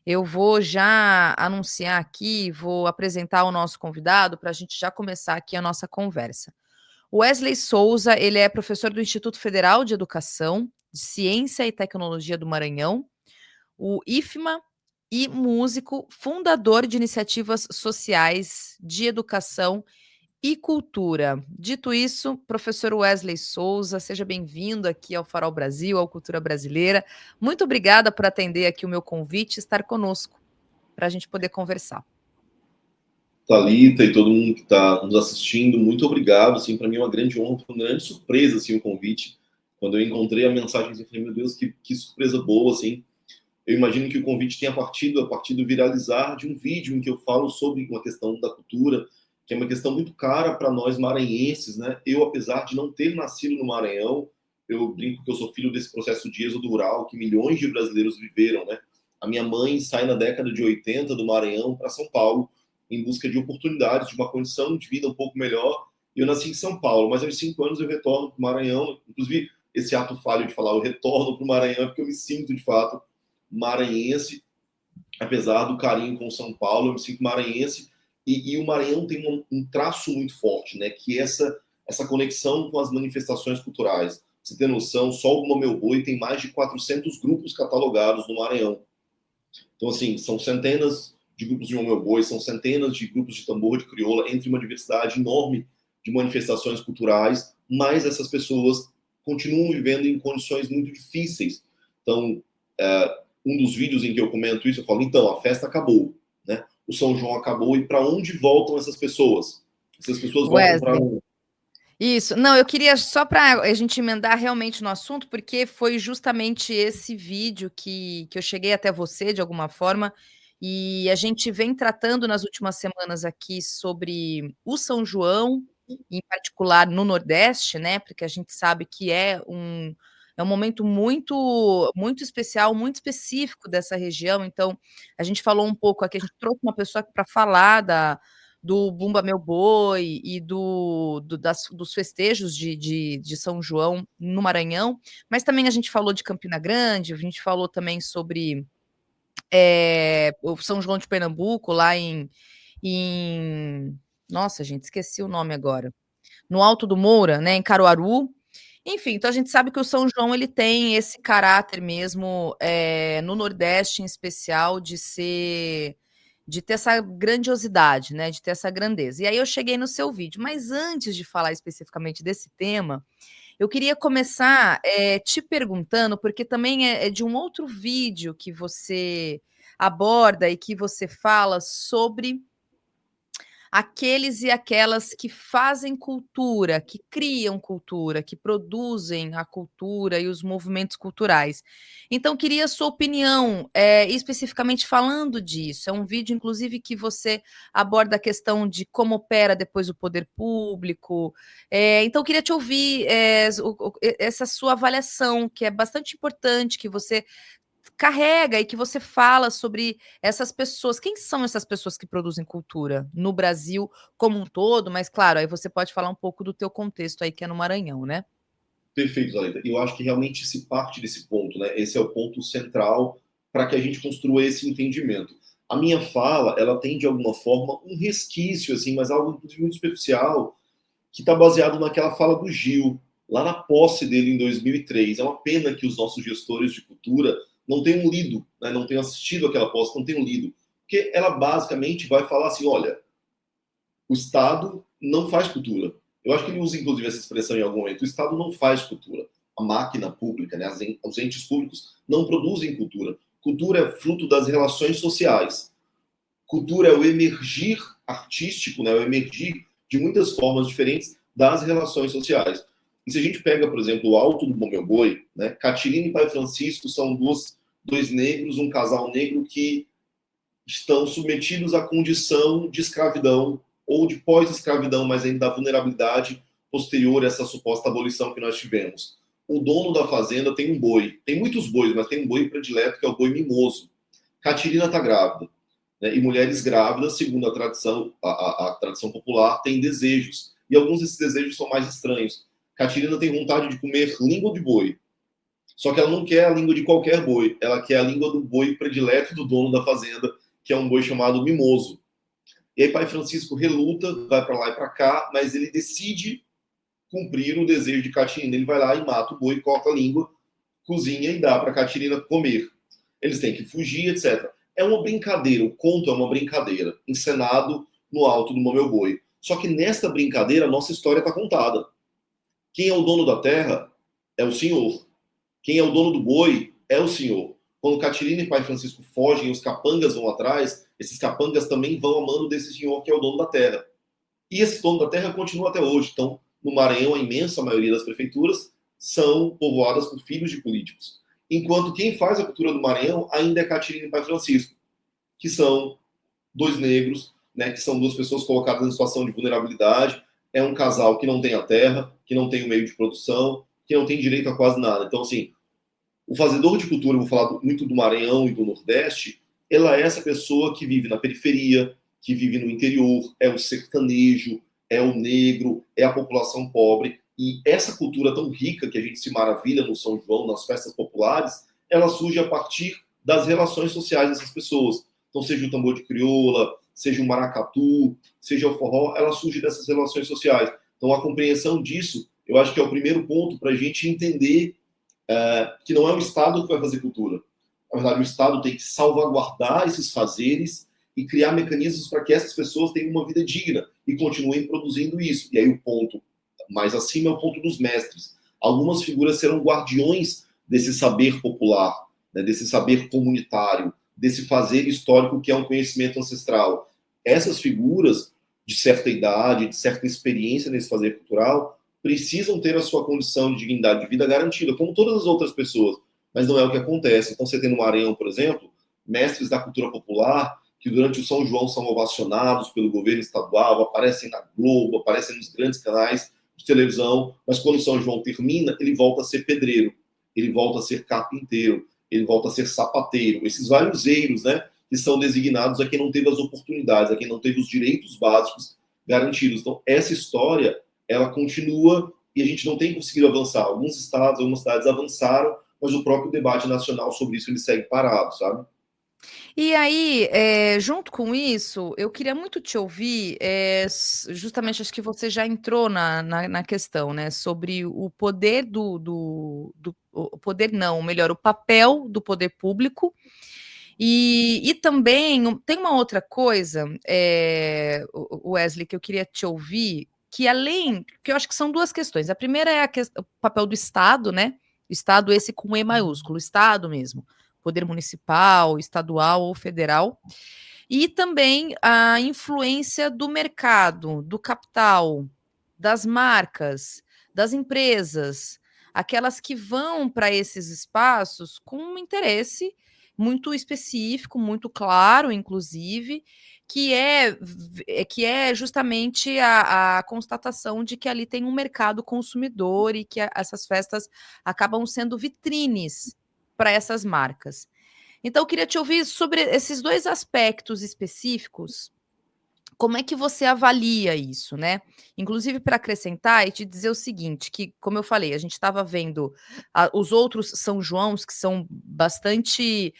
Eu vou já anunciar aqui, vou apresentar o nosso convidado para a gente já começar aqui a nossa conversa. O Wesley Souza, ele é professor do Instituto Federal de Educação, de Ciência e Tecnologia do Maranhão, o IFMA, e músico, fundador de iniciativas sociais de educação e cultura. Dito isso, professor Wesley Souza, seja bem-vindo aqui ao Farol Brasil, ao Cultura Brasileira. Muito obrigada por atender aqui o meu convite e estar conosco, para a gente poder conversar. Thalita e todo mundo que está nos assistindo, muito obrigado. Assim, para mim é uma grande honra, foi uma grande surpresa assim, o convite. Quando eu encontrei a mensagem, eu falei, meu Deus, que surpresa boa, assim. Eu imagino que o convite tenha partido a partir do viralizar de um vídeo em que eu falo sobre uma questão da cultura, que é uma questão muito cara para nós maranhenses, né? Eu, apesar de não ter nascido no Maranhão, eu brinco que eu sou filho desse processo de êxodo rural que milhões de brasileiros viveram, né? A minha mãe sai na década de 80 do Maranhão para São Paulo em busca de oportunidades, de uma condição de vida um pouco melhor. Eu nasci em São Paulo, mas aos 5 anos eu retorno para o Maranhão. Inclusive, esse ato falho de falar eu retorno para o Maranhão é porque eu me sinto, de fato, maranhense, apesar do carinho com São Paulo, eu me sinto maranhense, e o Maranhão tem um traço muito forte, né, que é essa conexão com as manifestações culturais. Você tem noção, só o Bumba Meu Boi tem mais de 400 grupos catalogados no Maranhão. Então, assim, são centenas de grupos de Bumba Meu Boi, são centenas de grupos de tambor de crioula, entre uma diversidade enorme de manifestações culturais, mas essas pessoas continuam vivendo em condições muito difíceis. Então, um dos vídeos em que eu comento isso, eu falo, então, a festa acabou, né? O São João acabou, e para onde voltam essas pessoas? Essas pessoas voltam para Wesley, onde? isso. Não, eu queria só para a gente emendar realmente no assunto, porque foi justamente esse vídeo que eu cheguei até você de alguma forma, e a gente vem tratando nas últimas semanas aqui sobre o São João, em particular no Nordeste, né? Porque a gente sabe que é um momento muito especial, muito específico dessa região. Então, a gente falou um pouco aqui, a gente trouxe uma pessoa para falar do Bumba Meu Boi e dos festejos de São João no Maranhão, mas também a gente falou de Campina Grande, a gente falou também sobre o São João de Pernambuco, lá em. Nossa, gente, esqueci o nome agora. No Alto do Moura, né, em Caruaru. Enfim, então a gente sabe que o São João ele tem esse caráter mesmo, no Nordeste em especial, de ter essa grandiosidade, né, de ter essa grandeza. E aí eu cheguei no seu vídeo, mas antes de falar especificamente desse tema, eu queria começar, te perguntando, porque também é de um outro vídeo que você aborda e que você fala sobre aqueles e aquelas que fazem cultura, que criam cultura, que produzem a cultura e os movimentos culturais. Então, queria a sua opinião, especificamente falando disso. É um vídeo, inclusive, que você aborda a questão de como opera depois o poder público. Então, queria te ouvir essa sua avaliação, que é bastante importante, que você carrega e que você fala sobre essas pessoas. Quem são essas pessoas que produzem cultura no Brasil como um todo? Mas claro, aí você pode falar um pouco do teu contexto aí, que é no Maranhão, né? Perfeito, Zalita. Eu acho que realmente se parte desse ponto, né? Esse é o ponto central para que a gente construa esse entendimento. A minha fala, ela tem de alguma forma um resquício, assim, mas algo muito superficial, que está baseado naquela fala do Gil, lá na posse dele em 2003. É uma pena que os nossos gestores de cultura não tenham lido, né? Não tenham assistido aquela posse, não tenham lido. Porque ela basicamente vai falar assim, olha, o Estado não faz cultura. Eu acho que ele usa, inclusive, essa expressão em algum momento. O Estado não faz cultura. A máquina pública, né, os entes públicos não produzem cultura. Cultura é fruto das relações sociais. Cultura é o emergir artístico, né, o emergir de muitas formas diferentes das relações sociais. E se a gente pega, por exemplo, o Alto do Bom Meu Boi, né, Catirina e Pai Francisco são dois negros, um casal negro que estão submetidos à condição de escravidão ou de pós-escravidão, mas ainda da vulnerabilidade posterior a essa suposta abolição que nós tivemos. O dono da fazenda tem um boi, tem muitos bois, mas tem um boi predileto que é o boi mimoso. Catirina está grávida, né? E mulheres grávidas, segundo a tradição, a tradição popular, têm desejos, e alguns desses desejos são mais estranhos. Catirina tem vontade de comer língua de boi. Só que ela não quer a língua de qualquer boi, ela quer a língua do boi predileto do dono da fazenda, que é um boi chamado mimoso. E aí Pai Francisco reluta, vai para lá e para cá, mas ele decide cumprir o desejo de Catirina. Ele vai lá e mata o boi, corta a língua, cozinha e dá para Catirina comer. Eles têm que fugir, etc. É uma brincadeira, o conto é uma brincadeira, encenado no alto do Meu Boi. Só que nesta brincadeira, a nossa história está contada. Quem é o dono da terra é o senhor. Quem é o dono do boi é o senhor. Quando Catirina e Pai Francisco fogem e os capangas vão atrás, esses capangas também vão a mando desse senhor que é o dono da terra. E esse dono da terra continua até hoje. Então, no Maranhão, a imensa maioria das prefeituras são povoadas por filhos de políticos. Enquanto quem faz a cultura do Maranhão ainda é Catirina e Pai Francisco, que são dois negros, né, que são duas pessoas colocadas em situação de vulnerabilidade. É um casal que não tem a terra, que não tem o meio de produção, que não tem direito a quase nada. Então, assim, o fazedor de cultura, eu vou falar muito do Maranhão e do Nordeste, ela é essa pessoa que vive na periferia, que vive no interior, é o sertanejo, é o negro, é a população pobre. E essa cultura tão rica que a gente se maravilha no São João, nas festas populares, ela surge a partir das relações sociais dessas pessoas. Então, seja o tambor de crioula, seja o maracatu, seja o forró, ela surge dessas relações sociais. Então, a compreensão disso, eu acho que é o primeiro ponto para a gente entender que não é o Estado que vai fazer cultura. Na verdade, o Estado tem que salvaguardar esses fazeres e criar mecanismos para que essas pessoas tenham uma vida digna e continuem produzindo isso. E aí o ponto mais acima é o ponto dos mestres. Algumas figuras serão guardiões desse saber popular, né, desse saber comunitário, desse fazer histórico que é um conhecimento ancestral. Essas figuras de certa idade, de certa experiência nesse fazer cultural, precisam ter a sua condição de dignidade de vida garantida, como todas as outras pessoas. Mas não é o que acontece. Então, você tem no Maranhão, por exemplo, mestres da cultura popular que durante o São João são ovacionados pelo governo estadual, aparecem na Globo, aparecem nos grandes canais de televisão, mas quando o São João termina, ele volta a ser pedreiro, ele volta a ser carpinteiro, ele volta a ser sapateiro. Esses vários eiros, né, que são designados a quem não teve as oportunidades, a quem não teve os direitos básicos garantidos. Então, essa história, ela continua e a gente não tem conseguido avançar. Alguns estados, algumas cidades avançaram, mas o próprio debate nacional sobre isso ele segue parado, sabe? E aí, junto com isso, eu queria muito te ouvir, justamente acho que você já entrou na questão, né, sobre o poder o poder não, melhor, o papel do poder público, e também tem uma outra coisa, Wesley, que eu queria te ouvir, que eu acho que são duas questões. A primeira é o papel do Estado, né? O Estado, esse com E maiúsculo, o Estado mesmo, poder municipal, estadual ou federal, e também a influência do mercado, do capital, das marcas, das empresas, aquelas que vão para esses espaços com um interesse muito específico, muito claro, inclusive, que é justamente a constatação de que ali tem um mercado consumidor e que essas festas acabam sendo vitrines para essas marcas. Então, eu queria te ouvir sobre esses dois aspectos específicos. Como é que você avalia isso, né? Inclusive para acrescentar e te dizer o seguinte, que, como eu falei, a gente estava vendo os outros São Joãos, que são bastante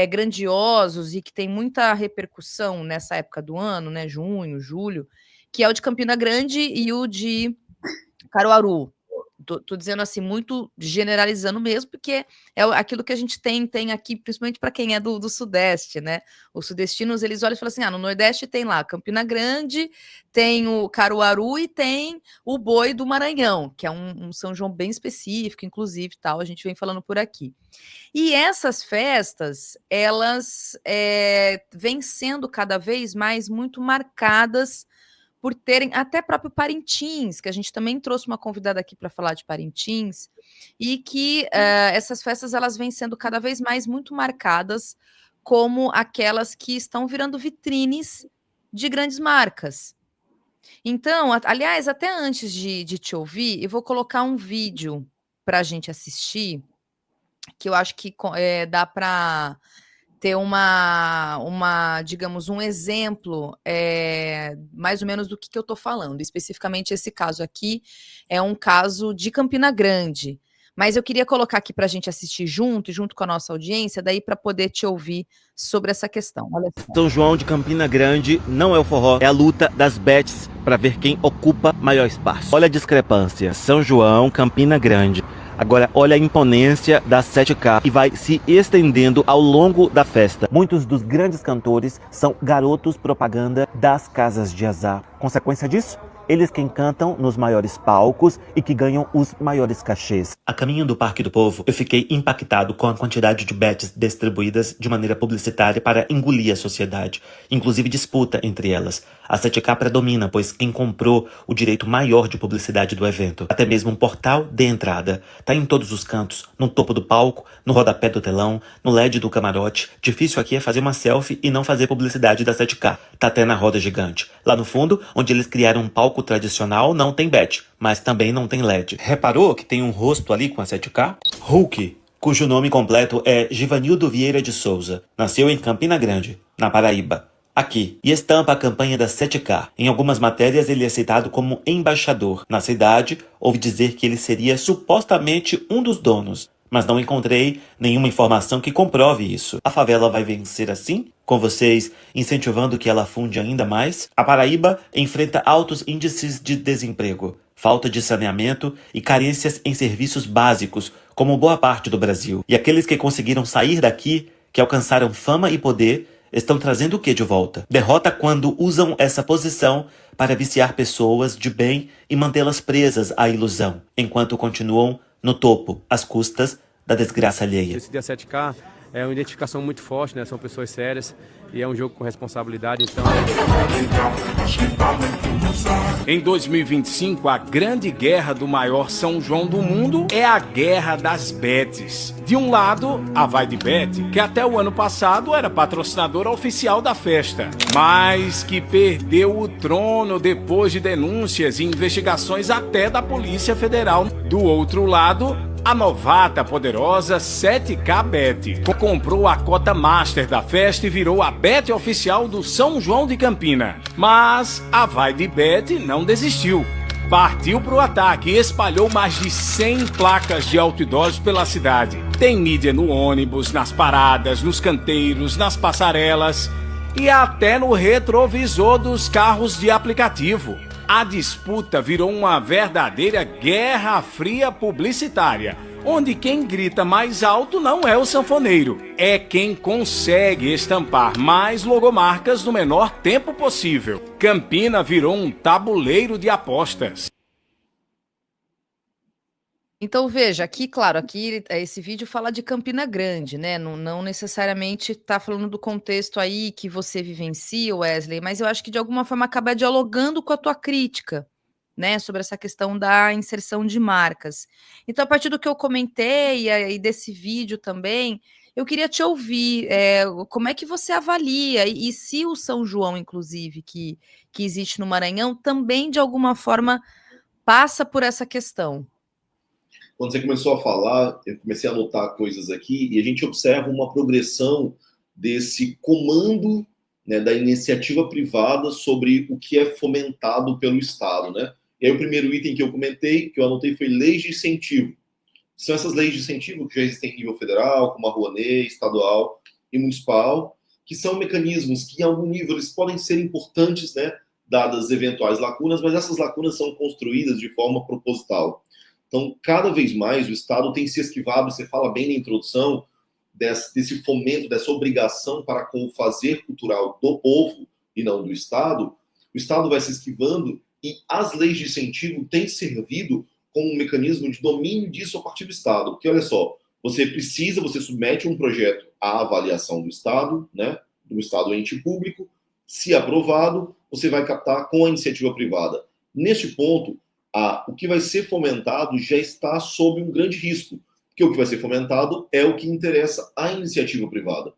grandiosos e que tem muita repercussão nessa época do ano, né? Junho, julho, que é o de Campina Grande e o de Caruaru. Tô dizendo assim, muito generalizando mesmo, porque é aquilo que a gente tem aqui, principalmente para quem é do Sudeste, né? Os sudestinos, eles olham e falam assim: no Nordeste tem lá Campina Grande, tem o Caruaru e tem o Boi do Maranhão, que é um São João bem específico, inclusive, tal, a gente vem falando por aqui. E essas festas, elas vêm sendo cada vez mais muito marcadas por terem até próprio Parintins, que a gente também trouxe uma convidada aqui para falar de Parintins, e que essas festas elas vêm sendo cada vez mais muito marcadas como aquelas que estão virando vitrines de grandes marcas. Então, aliás, até antes de te ouvir, eu vou colocar um vídeo para a gente assistir, que eu acho que dá para ter digamos, um exemplo mais ou menos do que eu estou falando. Especificamente esse caso aqui é um caso de Campina Grande, Mas eu queria colocar aqui para a gente assistir junto, e junto com a nossa audiência, daí para poder te ouvir sobre essa questão. Olha só. São João de Campina Grande não é o forró, é a luta das bets para ver quem ocupa maior espaço. Olha a discrepância. São João, Campina Grande. Agora, olha a imponência da 7K e vai se estendendo ao longo da festa. Muitos dos grandes cantores são garotos propaganda das casas de azar. Consequência disso? Eles quem cantam nos maiores palcos e que ganham os maiores cachês. A caminho do Parque do Povo, eu fiquei impactado com a quantidade de bets distribuídas de maneira publicitária para engolir a sociedade, inclusive disputa entre elas. A 7K predomina, pois quem comprou o direito maior de publicidade do evento, até mesmo um portal de entrada, tá em todos os cantos, no topo do palco, no rodapé do telão, no LED do camarote. Difícil aqui é fazer uma selfie e não fazer publicidade da 7K. Tá até na roda gigante. Lá no fundo, onde eles criaram um palco tradicional, não tem bet, mas também não tem LED. Reparou que tem um rosto ali com a 7K? Hulk, cujo nome completo é Givanildo Vieira de Souza, nasceu em Campina Grande, na Paraíba. Aqui, e estampa a campanha da 7K. Em algumas matérias ele é citado como embaixador. Na cidade, ouvi dizer que ele seria supostamente um dos donos, mas não encontrei nenhuma informação que comprove isso. A favela vai vencer assim? Com vocês incentivando que ela afunde ainda mais? A Paraíba enfrenta altos índices de desemprego, falta de saneamento e carências em serviços básicos, como boa parte do Brasil. E aqueles que conseguiram sair daqui, que alcançaram fama e poder, estão trazendo o que de volta? Derrota quando usam essa posição para viciar pessoas de bem e mantê-las presas à ilusão, enquanto continuam no topo, às custas da desgraça alheia. Esse dia 7K é uma identificação muito forte, né? São pessoas sérias e é um jogo com responsabilidade, então... Em 2025, a grande guerra do maior São João do mundo é a guerra das bets. De um lado, a Vai de Bet, que até o ano passado era patrocinadora oficial da festa, mas que perdeu o trono depois de denúncias e investigações até da Polícia Federal. Do outro lado, a novata poderosa 7K Bet comprou a cota master da festa e virou a bet oficial do São João de Campina. Mas a Vai de Bet não desistiu. Partiu pro ataque e espalhou mais de 100 placas de outdoors pela cidade. Tem mídia no ônibus, nas paradas, nos canteiros, nas passarelas e até no retrovisor dos carros de aplicativo. A disputa virou uma verdadeira guerra fria publicitária, onde quem grita mais alto não é o sanfoneiro, é quem consegue estampar mais logomarcas no menor tempo possível. Campina virou um tabuleiro de apostas. Então, veja, aqui, claro, aqui esse vídeo fala de Campina Grande, né? Não necessariamente está falando do contexto aí que você vivencia, Wesley, mas eu acho que de alguma forma acaba dialogando com a tua crítica, né? Sobre essa questão da inserção de marcas. Então, a partir do que eu comentei e desse vídeo também, eu queria te ouvir, como é que você avalia, e se o São João, inclusive, que existe no Maranhão, também de alguma forma passa por essa questão. Quando você começou a falar, eu comecei a anotar coisas aqui e a gente observa uma progressão desse comando, né, da iniciativa privada sobre o que é fomentado pelo Estado, né? E aí o primeiro item que eu comentei, que eu anotei, foi leis de incentivo. São essas leis de incentivo que já existem em nível federal, como a Rouanet, estadual e municipal, que são mecanismos que, em algum nível, eles podem ser importantes, né, dadas eventuais lacunas, mas essas lacunas são construídas de forma proposital. Então, cada vez mais, o Estado tem se esquivado, você fala bem na introdução, desse fomento, dessa obrigação para com o fazer cultural do povo e não do Estado. O Estado vai se esquivando e as leis de incentivo têm servido como um mecanismo de domínio disso a partir do Estado. Porque, olha só, você submete um projeto à avaliação do Estado, né, do Estado ente público, se aprovado, você vai captar com a iniciativa privada. Neste ponto, o que vai ser fomentado já está sob um grande risco, porque o que vai ser fomentado é o que interessa à iniciativa privada,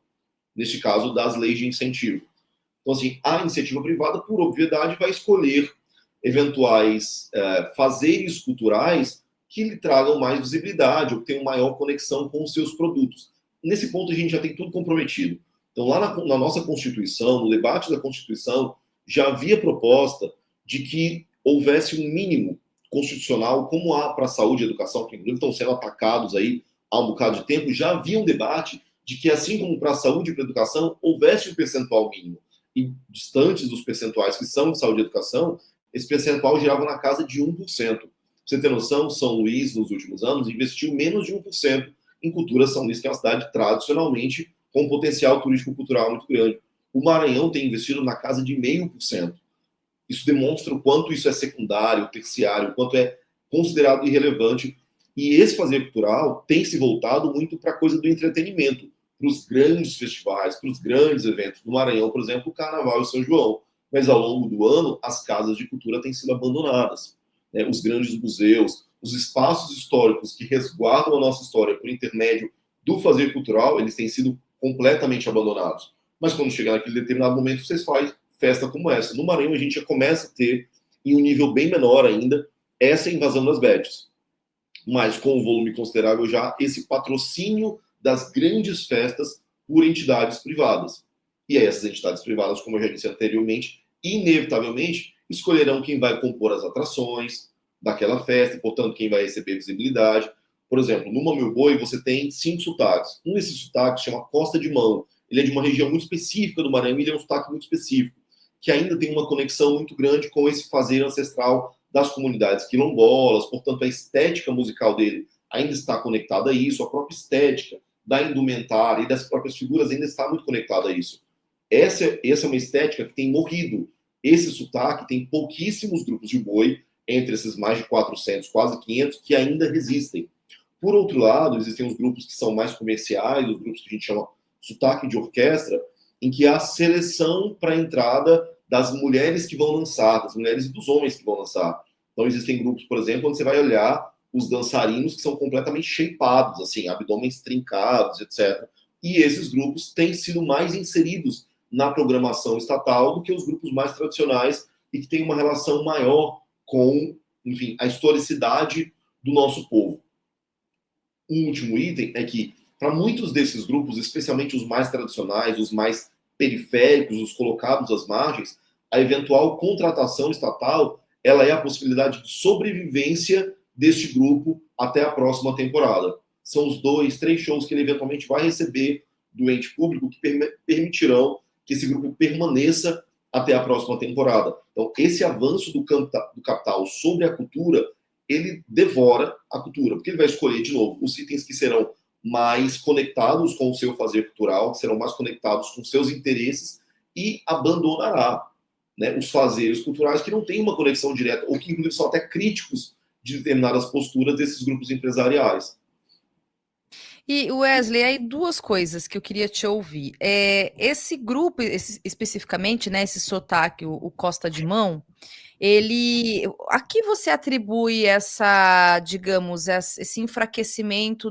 neste caso, das leis de incentivo. Então, assim, a iniciativa privada, por obviedade, vai escolher eventuais fazeres culturais que lhe tragam mais visibilidade ou que tenham maior conexão com os seus produtos. Nesse ponto, a gente já tem tudo comprometido. Então, lá na nossa Constituição, no debate da Constituição, já havia proposta de que houvesse um mínimo constitucional, como há para a saúde e educação, que inclusive estão sendo atacados aí há um bocado de tempo, já havia um debate de que, assim como para a saúde e para a educação, houvesse um percentual mínimo. E distantes dos percentuais que são de saúde e educação, esse percentual girava na casa de 1%. Pra você ter noção, São Luís, nos últimos anos, investiu menos de 1% em cultura. São Luís, que é uma cidade tradicionalmente com um potencial turístico-cultural muito grande. O Maranhão tem investido na casa de 0,5%. Isso demonstra o quanto isso é secundário, terciário, o quanto é considerado irrelevante. E esse fazer cultural tem se voltado muito para a coisa do entretenimento, para os grandes festivais, para os grandes eventos. No Maranhão, por exemplo, o Carnaval e o São João. Mas ao longo do ano, as casas de cultura têm sido abandonadas. Né? Os grandes museus, os espaços históricos que resguardam a nossa história por intermédio do fazer cultural, eles têm sido completamente abandonados. Mas quando chegar naquele determinado momento, vocês fazem festa como essa. No Maranhão, a gente já começa a ter, em um nível bem menor ainda, essa invasão das bets. Mas com um volume considerável já, esse patrocínio das grandes festas por entidades privadas. E aí essas entidades privadas, como eu já disse anteriormente, inevitavelmente escolherão quem vai compor as atrações daquela festa, portanto, quem vai receber visibilidade. Por exemplo, no Meu Boi você tem 5 sotaques. Um desses sotaques chama Costa de Mão. Ele é de uma região muito específica do Maranhão e ele é um sotaque muito específico, que ainda tem uma conexão muito grande com esse fazer ancestral das comunidades quilombolas, portanto, a estética musical dele ainda está conectada a isso, a própria estética da indumentária e das próprias figuras ainda está muito conectada a isso. Essa é uma estética que tem morrido. Esse sotaque tem pouquíssimos grupos de boi, entre esses mais de 400, quase 500, que ainda resistem. Por outro lado, existem os grupos que são mais comerciais, os grupos que a gente chama sotaque de orquestra, em que há seleção para a entrada das mulheres que vão lançar, das mulheres e dos homens que vão lançar. Então, existem grupos, por exemplo, onde você vai olhar os dançarinos que são completamente shapeados, assim, abdômenes trincados, etc. E esses grupos têm sido mais inseridos na programação estatal do que os grupos mais tradicionais e que têm uma relação maior com, enfim, a historicidade do nosso povo. Um último item é que, para muitos desses grupos, especialmente os mais tradicionais, os mais periféricos, os colocados às margens, a eventual contratação estatal, ela é a possibilidade de sobrevivência deste grupo até a próxima temporada. São os 2, 3 shows que ele eventualmente vai receber do ente público que permitirão que esse grupo permaneça até a próxima temporada. Então, esse avanço do capital sobre a cultura, ele devora a cultura, porque ele vai escolher, de novo, os itens que serão mais conectados com o seu fazer cultural, que serão mais conectados com seus interesses, e abandonará, né, os fazeres culturais que não têm uma conexão direta, ou que inclusive são até críticos de determinadas posturas desses grupos empresariais. E, Wesley, aí 2 coisas que eu queria te ouvir. Esse grupo, especificamente, né, esse sotaque, o Costa de Mão, a que você atribui essa, digamos, esse enfraquecimento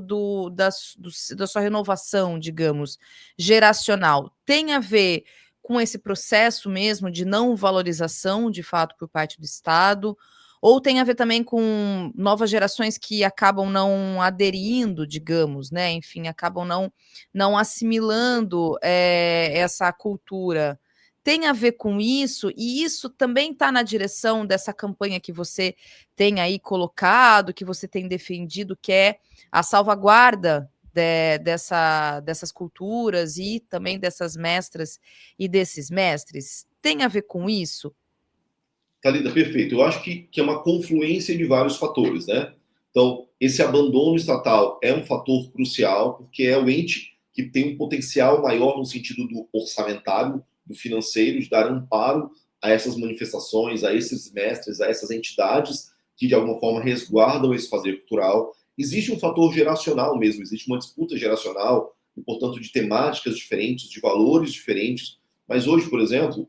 da sua renovação, digamos, geracional? Tem a ver com esse processo mesmo de não valorização, de fato, por parte do Estado? Ou tem a ver também com novas gerações que acabam não aderindo, digamos, né? Enfim, acabam não assimilando essa cultura. Tem a ver com isso, e isso também está na direção dessa campanha que você tem aí colocado, que você tem defendido, que é a salvaguarda dessas culturas e também dessas mestras e desses mestres. Tem a ver com isso? Thalita, perfeito. Eu acho que é uma confluência de vários fatores, né? Então, esse abandono estatal é um fator crucial, porque é o ente que tem um potencial maior no sentido do orçamentário, do financeiro, de dar amparo a essas manifestações, a esses mestres, a essas entidades que, de alguma forma, resguardam esse fazer cultural. Existe um fator geracional mesmo, existe uma disputa geracional, e, portanto, de temáticas diferentes, de valores diferentes. Mas hoje, por exemplo,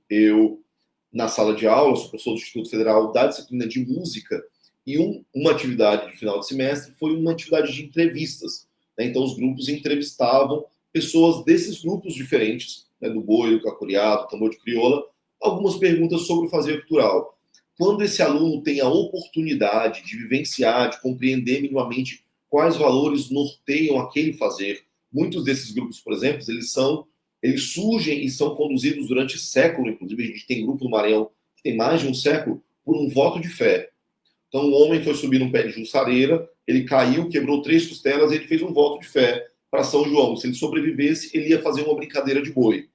na sala de aula, sou professor do Instituto Federal da disciplina de música, e uma atividade de final de semestre foi uma atividade de entrevistas. Né? Então, os grupos entrevistavam pessoas desses grupos diferentes, né? Do boi, do cacuriá, do tambor de crioula, algumas perguntas sobre o fazer cultural. Quando esse aluno tem a oportunidade de vivenciar, de compreender minimamente quais valores norteiam aquele fazer, muitos desses grupos, por exemplo, eles surgem e são conduzidos durante século, inclusive a gente tem grupo no Maranhão que tem mais de um século, por um voto de fé. Então, o homem foi subir num pé de jussareira, ele caiu, quebrou 3 costelas e ele fez um voto de fé para São João. Se ele sobrevivesse, ele ia fazer uma brincadeira de boi.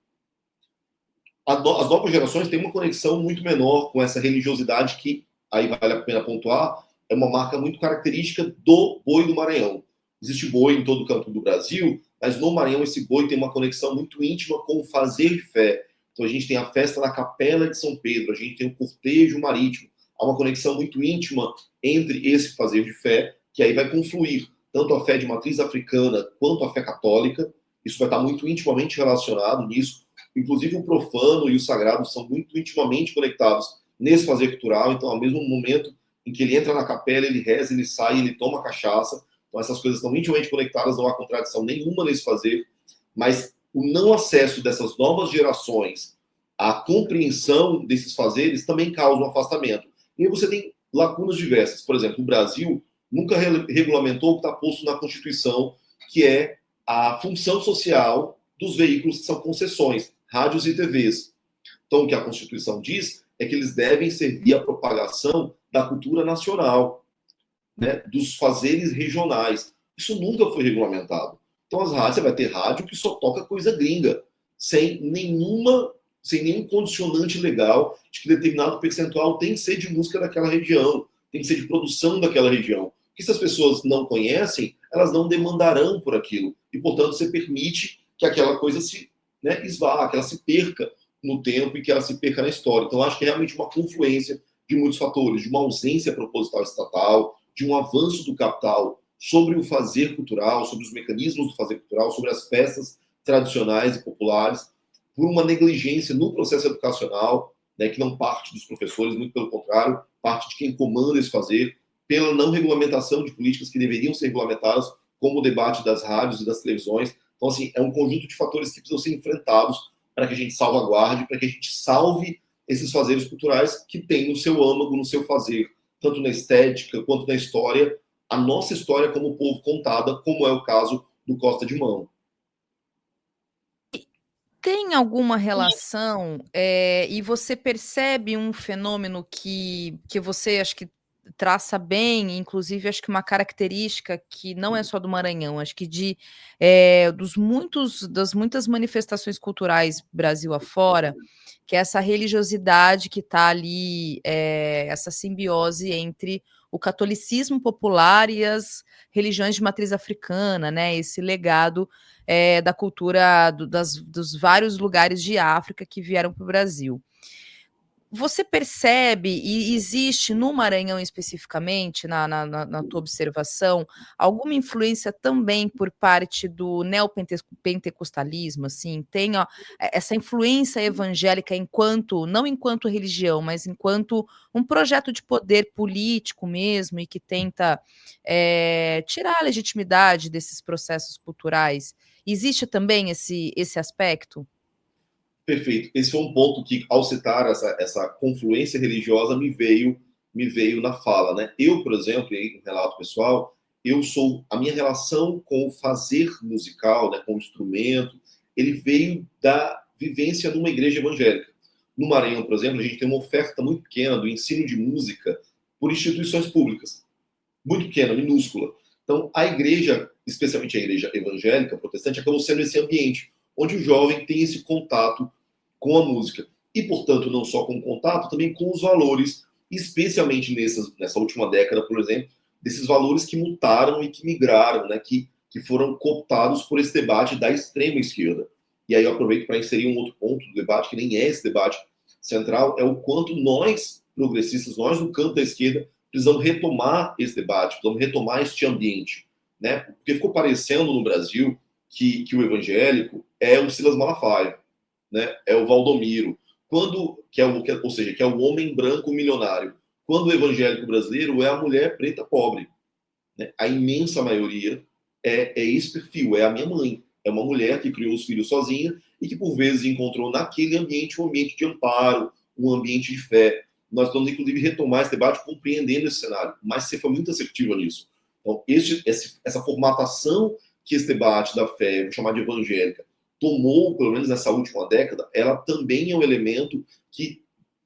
As novas gerações têm uma conexão muito menor com essa religiosidade que, aí vale a pena pontuar, é uma marca muito característica do boi do Maranhão. Existe boi em todo o canto do Brasil, mas no Maranhão esse boi tem uma conexão muito íntima com o fazer de fé. Então a gente tem a festa da Capela de São Pedro, a gente tem o cortejo marítimo. Há uma conexão muito íntima entre esse fazer de fé, que aí vai confluir tanto a fé de matriz africana quanto a fé católica. Isso vai estar muito intimamente relacionado nisso. Inclusive o profano e o sagrado são muito intimamente conectados nesse fazer cultural. Então, ao mesmo momento em que ele entra na capela, ele reza, ele sai, ele toma cachaça. Então, essas coisas estão intimamente conectadas, não há contradição nenhuma nesse fazer. Mas o não acesso dessas novas gerações à compreensão desses fazeres também causa um afastamento. E aí você tem lacunas diversas. Por exemplo, o Brasil nunca regulamentou o que está posto na Constituição, que é a função social dos veículos que são concessões, rádios e TVs. Então, o que a Constituição diz é que eles devem servir à propagação da cultura nacional, né, dos fazeres regionais. Isso nunca foi regulamentado. Então, as rádios, você vai ter rádio que só toca coisa gringa, sem nenhum condicionante legal de que determinado percentual tem que ser de música daquela região, tem que ser de produção daquela região. Porque se as pessoas não conhecem, elas não demandarão por aquilo. E, portanto, você permite que aquela coisa se esvá, que ela se perca no tempo e que ela se perca na história. Então, acho que é realmente uma confluência de muitos fatores, de uma ausência proposital estatal, de um avanço do capital sobre o fazer cultural, sobre os mecanismos do fazer cultural, sobre as festas tradicionais e populares, por uma negligência no processo educacional, né, que não parte dos professores, muito pelo contrário, parte de quem comanda esse fazer, pela não regulamentação de políticas que deveriam ser regulamentadas, como o debate das rádios e das televisões. Então, assim, é um conjunto de fatores que precisam ser enfrentados para que a gente salvaguarde, para que a gente salve esses fazeres culturais que têm no seu âmago, no seu fazer, tanto na estética quanto na história, a nossa história como povo contada, como é o caso do Costa de Mão. Tem alguma relação, e você percebe um fenômeno que você acho que traça bem, inclusive acho que uma característica que não é só do Maranhão, acho que das muitas manifestações culturais Brasil afora, que é essa religiosidade que está ali, essa simbiose entre o catolicismo popular e as religiões de matriz africana, né? Esse legado da cultura dos vários lugares de África que vieram para o Brasil. Você percebe, e existe no Maranhão especificamente, na tua observação, alguma influência também por parte do neopentecostalismo, assim? Tem essa influência evangélica não enquanto religião, mas enquanto um projeto de poder político mesmo, e que tenta tirar a legitimidade desses processos culturais. Existe também esse aspecto? Perfeito. Esse foi um ponto que, ao citar essa confluência religiosa, me veio na fala, né? Eu, por exemplo, em um relato pessoal, a minha relação com o fazer musical, né, com o instrumento, ele veio da vivência numa igreja evangélica. No Maranhão, por exemplo, a gente tem uma oferta muito pequena do ensino de música por instituições públicas. Muito pequena, minúscula. Então, a igreja, especialmente a igreja evangélica, protestante, acabou sendo esse ambiente onde o jovem tem esse contato com a música. E, portanto, não só com o contato, também com os valores, especialmente nessa última década, por exemplo, desses valores que mutaram e que migraram, né, que foram cooptados por esse debate da extrema esquerda. E aí eu aproveito para inserir um outro ponto do debate, que nem é esse debate central, é o quanto nós, progressistas, nós no campo da esquerda, precisamos retomar esse debate, precisamos retomar este ambiente, né? Porque ficou parecendo no Brasil que o evangélico é o Silas Malafaia, né? É o Valdomiro, ou seja, que é o homem branco milionário, quando o evangélico brasileiro é a mulher preta pobre, né? A imensa maioria é esse perfil, é a minha mãe, é uma mulher que criou os filhos sozinha e que por vezes encontrou naquele ambiente um ambiente de amparo, um ambiente de fé. Nós vamos inclusive retomar esse debate compreendendo esse cenário, mas você foi muito assertiva nisso. Então, essa formatação que esse debate da fé, vou chamar de evangélica, tomou, pelo menos nessa última década, ela também é um elemento que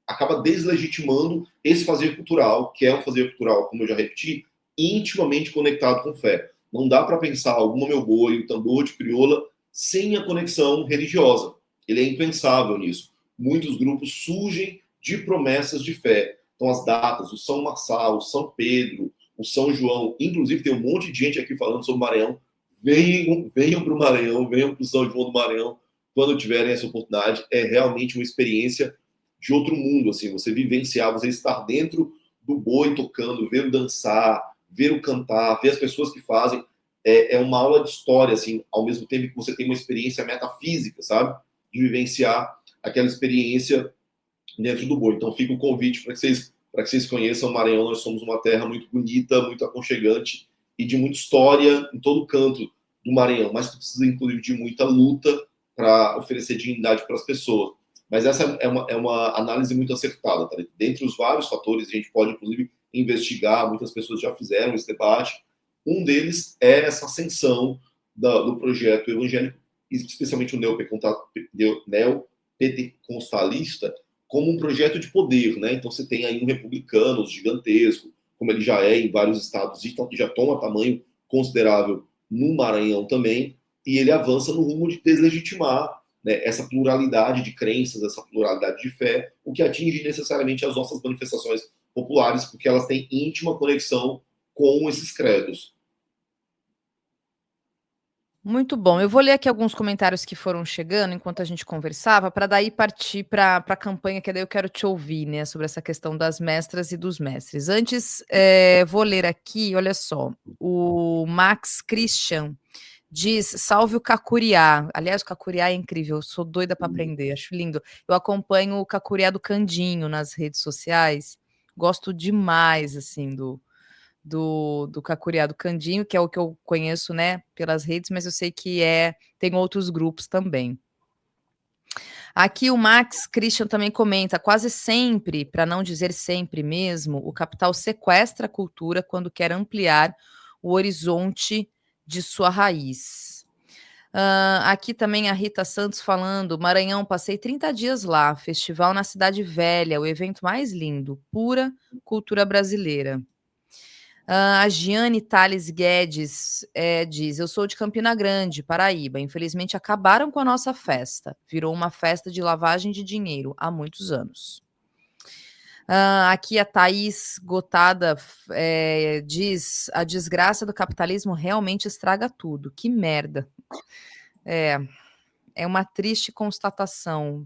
acaba deslegitimando esse fazer cultural, que é um fazer cultural, como eu já repeti, intimamente conectado com fé. Não dá para pensar alguma meu boi, o tambor de crioula, sem a conexão religiosa. Ele é impensável nisso. Muitos grupos surgem de promessas de fé. Então, as datas, o São Marçal, o São Pedro, o São João, inclusive tem um monte de gente aqui falando sobre o Maranhão. Venham para o Maranhão, venham para o São João do Maranhão, quando tiverem essa oportunidade. É realmente uma experiência de outro mundo, assim, você vivenciar, você estar dentro do boi tocando, ver o dançar, ver o cantar, ver as pessoas que fazem, é uma aula de história, assim, ao mesmo tempo que você tem uma experiência metafísica, sabe? De vivenciar aquela experiência dentro do boi. Então fica o convite para que vocês conheçam o Maranhão. Nós somos uma terra muito bonita, muito aconchegante e de muita história em todo canto do Maranhão, mas que precisa, inclusive, de muita luta para oferecer dignidade para as pessoas. Mas essa é uma análise muito acertada, tá? Dentre os vários fatores, a gente pode, inclusive, investigar, muitas pessoas já fizeram esse debate. Um deles é essa ascensão do projeto evangélico, especialmente o neopentecostalista, como um projeto de poder, né? Então você tem aí um republicano gigantesco, como ele já é em vários estados, e já toma tamanho considerável no Maranhão também, e ele avança no rumo de deslegitimar, né, essa pluralidade de crenças, essa pluralidade de fé, o que atinge necessariamente as nossas manifestações populares, porque elas têm íntima conexão com esses credos. Muito bom. Eu vou ler aqui alguns comentários que foram chegando enquanto a gente conversava, para daí partir para a campanha, que daí eu quero te ouvir, né, sobre essa questão das mestras e dos mestres. Antes, vou ler aqui, olha só, o Max Christian diz, salve o Cacuriá. Aliás, o Cacuriá é incrível, eu sou doida para aprender, acho lindo. Eu acompanho o Cacuriá do Candinho nas redes sociais, gosto demais, assim, do Cacuriá do Candinho, que é o que eu conheço, né, pelas redes, mas eu sei que tem outros grupos também. Aqui o Max Christian também comenta, quase sempre, para não dizer sempre mesmo, o capital sequestra a cultura quando quer ampliar o horizonte de sua raiz. Aqui também a Rita Santos falando, Maranhão, passei 30 dias lá, festival na Cidade Velha, o evento mais lindo, pura cultura brasileira. A Giane Tales Guedes diz, eu sou de Campina Grande, Paraíba, infelizmente acabaram com a nossa festa, virou uma festa de lavagem de dinheiro há muitos anos. Aqui a Thaís Gotada diz, a desgraça do capitalismo realmente estraga tudo, que merda. É uma triste constatação.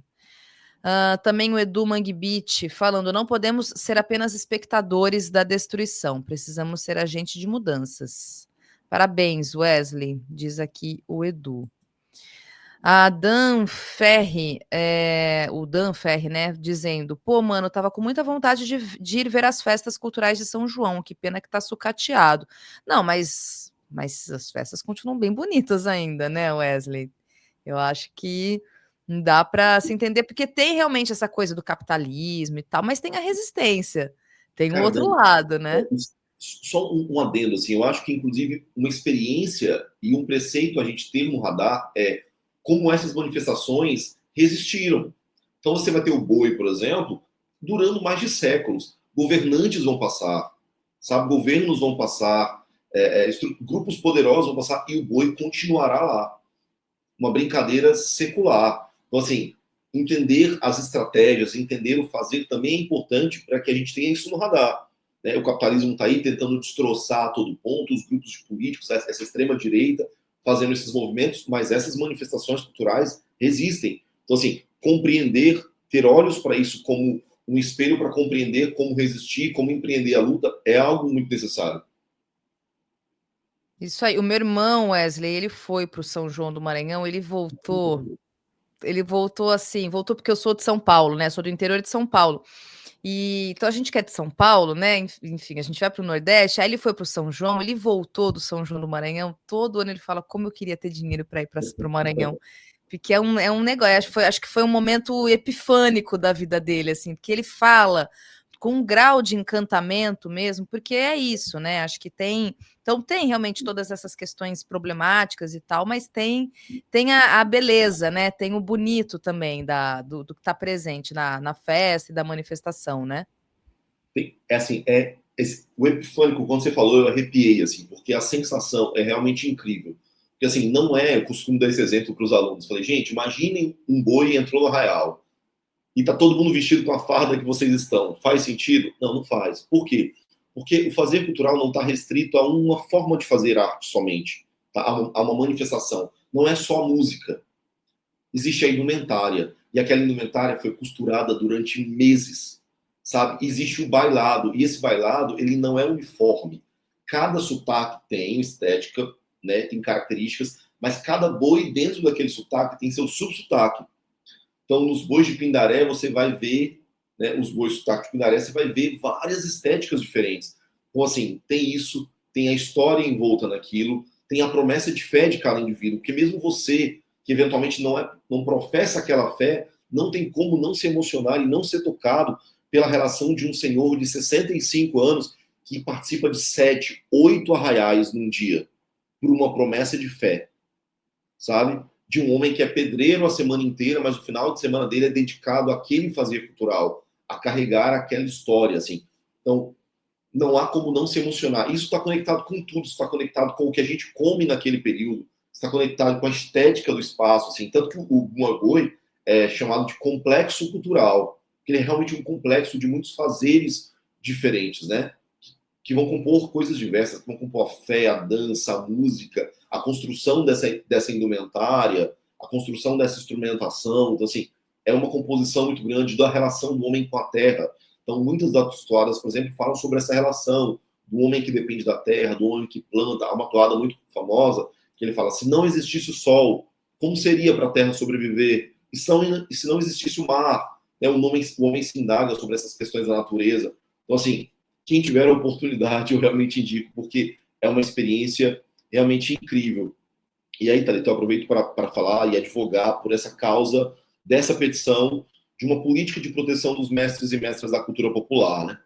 Também o Edu Mangbit falando, não podemos ser apenas espectadores da destruição, precisamos ser agentes de mudanças. Parabéns, Wesley, diz aqui o Edu. A Dan Ferri, o Dan Ferri, né, dizendo, pô, mano, tava com muita vontade de ir ver as festas culturais de São João, que pena que tá sucateado. Não, mas as festas continuam bem bonitas ainda, né, Wesley? Eu acho que dá para se entender, porque tem realmente essa coisa do capitalismo e tal, mas tem a resistência, tem o outro lado, né? Só um adendo, assim, eu acho que, inclusive, uma experiência e um preceito a gente ter no radar é como essas manifestações resistiram. Então você vai ter o boi, por exemplo, durando mais de séculos. Governantes vão passar, sabe? Governos vão passar, grupos poderosos vão passar e o boi continuará lá. Uma brincadeira secular. Então, assim, entender as estratégias, entender o fazer também é importante para que a gente tenha isso no radar. Né? O capitalismo está aí tentando destroçar a todo ponto, os grupos de políticos, essa extrema-direita, fazendo esses movimentos, mas essas manifestações culturais resistem. Então, assim, compreender, ter olhos para isso como um espelho para compreender como resistir, como empreender a luta, é algo muito necessário. Isso aí. O meu irmão, Wesley, ele foi para o São João do Maranhão, ele voltou assim, voltou porque eu sou de São Paulo, né, sou do interior de São Paulo. E então a gente que é de São Paulo, né, enfim, a gente vai para o Nordeste, aí ele foi para o São João, ele voltou do São João do Maranhão, todo ano ele fala como eu queria ter dinheiro para ir para o Maranhão, porque é um negócio, acho que foi um momento epifânico da vida dele, assim, porque ele fala com um grau de encantamento mesmo, porque é isso, né? Acho que tem. Então, tem realmente todas essas questões problemáticas e tal, mas tem a beleza, né? Tem o bonito também do que está presente na festa e da manifestação, né? O Epifânico, quando você falou, eu arrepiei, assim, porque a sensação é realmente incrível. Porque, assim, não é, eu costumo dar esse exemplo para os alunos. Falei, gente, imaginem um boi entrou no arraial e tá todo mundo vestido com a farda que vocês estão. Faz sentido? Não, não faz. Por quê? Porque o fazer cultural não está restrito a uma forma de fazer arte somente, tá? A uma manifestação. Não é só a música. Existe a indumentária. E aquela indumentária foi costurada durante meses, sabe? Existe o bailado. E esse bailado, ele não é uniforme. Cada sotaque tem estética, né? Tem características, mas cada boi dentro daquele sotaque tem seu subsotaque. Então, nos bois de Pindaré, você vai ver, né, os bois de sotaque de Pindaré, você vai ver várias estéticas diferentes. Então, assim, tem isso, tem a história envolta naquilo, tem a promessa de fé de cada indivíduo, porque mesmo você, que eventualmente não professa aquela fé, não tem como não se emocionar e não ser tocado pela relação de um senhor de 65 anos que participa de 7, 8 arraiais num dia, por uma promessa de fé, sabe? De um homem que é pedreiro a semana inteira, mas o final de semana dele é dedicado àquele fazer cultural, a carregar aquela história, assim. Então, não há como não se emocionar. Isso está conectado com tudo, está conectado com o que a gente come naquele período, está conectado com a estética do espaço, assim. Tanto que o Bumagoi é chamado de complexo cultural, que ele é realmente um complexo de muitos fazeres diferentes, né? Que vão compor coisas diversas, que vão compor a fé, a dança, a música, a construção dessa indumentária, a construção dessa instrumentação. Então, assim, é uma composição muito grande da relação do homem com a terra. Então, muitas das toadas, por exemplo, falam sobre essa relação do homem que depende da terra, do homem que planta. Há uma toada muito famosa que ele fala, se não existisse o sol, como seria para a terra sobreviver? E se não existisse o mar? Né? O homem se indaga sobre essas questões da natureza. Então, assim, quem tiver a oportunidade, eu realmente indico, porque é uma experiência realmente incrível. E aí, Thalita, eu aproveito para falar e advogar por essa causa dessa petição de uma política de proteção dos mestres e mestras da cultura popular, né?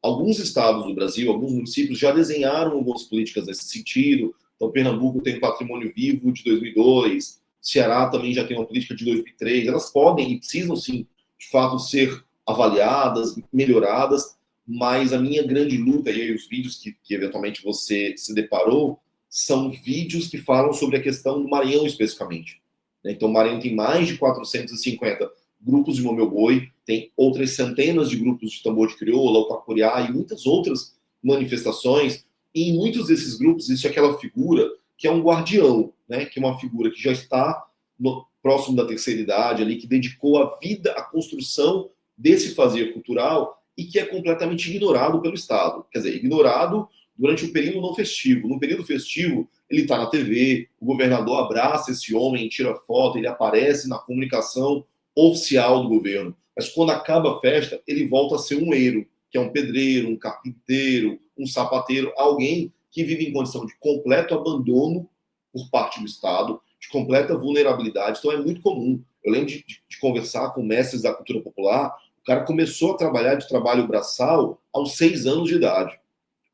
Alguns estados do Brasil, alguns municípios já desenharam algumas políticas nesse sentido. Então, Pernambuco tem um patrimônio vivo de 2002, Ceará também já tem uma política de 2003. Elas podem e precisam, sim, de fato, ser avaliadas, melhoradas, mas a minha grande luta, e aí os vídeos que eventualmente você se deparou, são vídeos que falam sobre a questão do Maranhão especificamente. Então, o Maranhão tem mais de 450 grupos de Momioboi, tem outras centenas de grupos de tambor de crioula, o Cacuriá e muitas outras manifestações. E em muitos desses grupos existe aquela figura que é um guardião, né? Que é uma figura que já está próximo da terceira idade, ali, que dedicou a vida à construção desse fazer cultural e que é completamente ignorado pelo Estado. Quer dizer, ignorado durante o período não festivo. No período festivo, ele está na TV, o governador abraça esse homem, tira foto, ele aparece na comunicação oficial do governo. Mas quando acaba a festa, ele volta a ser um eiro, que é um pedreiro, um carpinteiro, um sapateiro, alguém que vive em condição de completo abandono por parte do Estado, de completa vulnerabilidade. Então é muito comum. Eu lembro de conversar com mestres da cultura popular, o cara começou a trabalhar de trabalho braçal aos 6 anos de idade.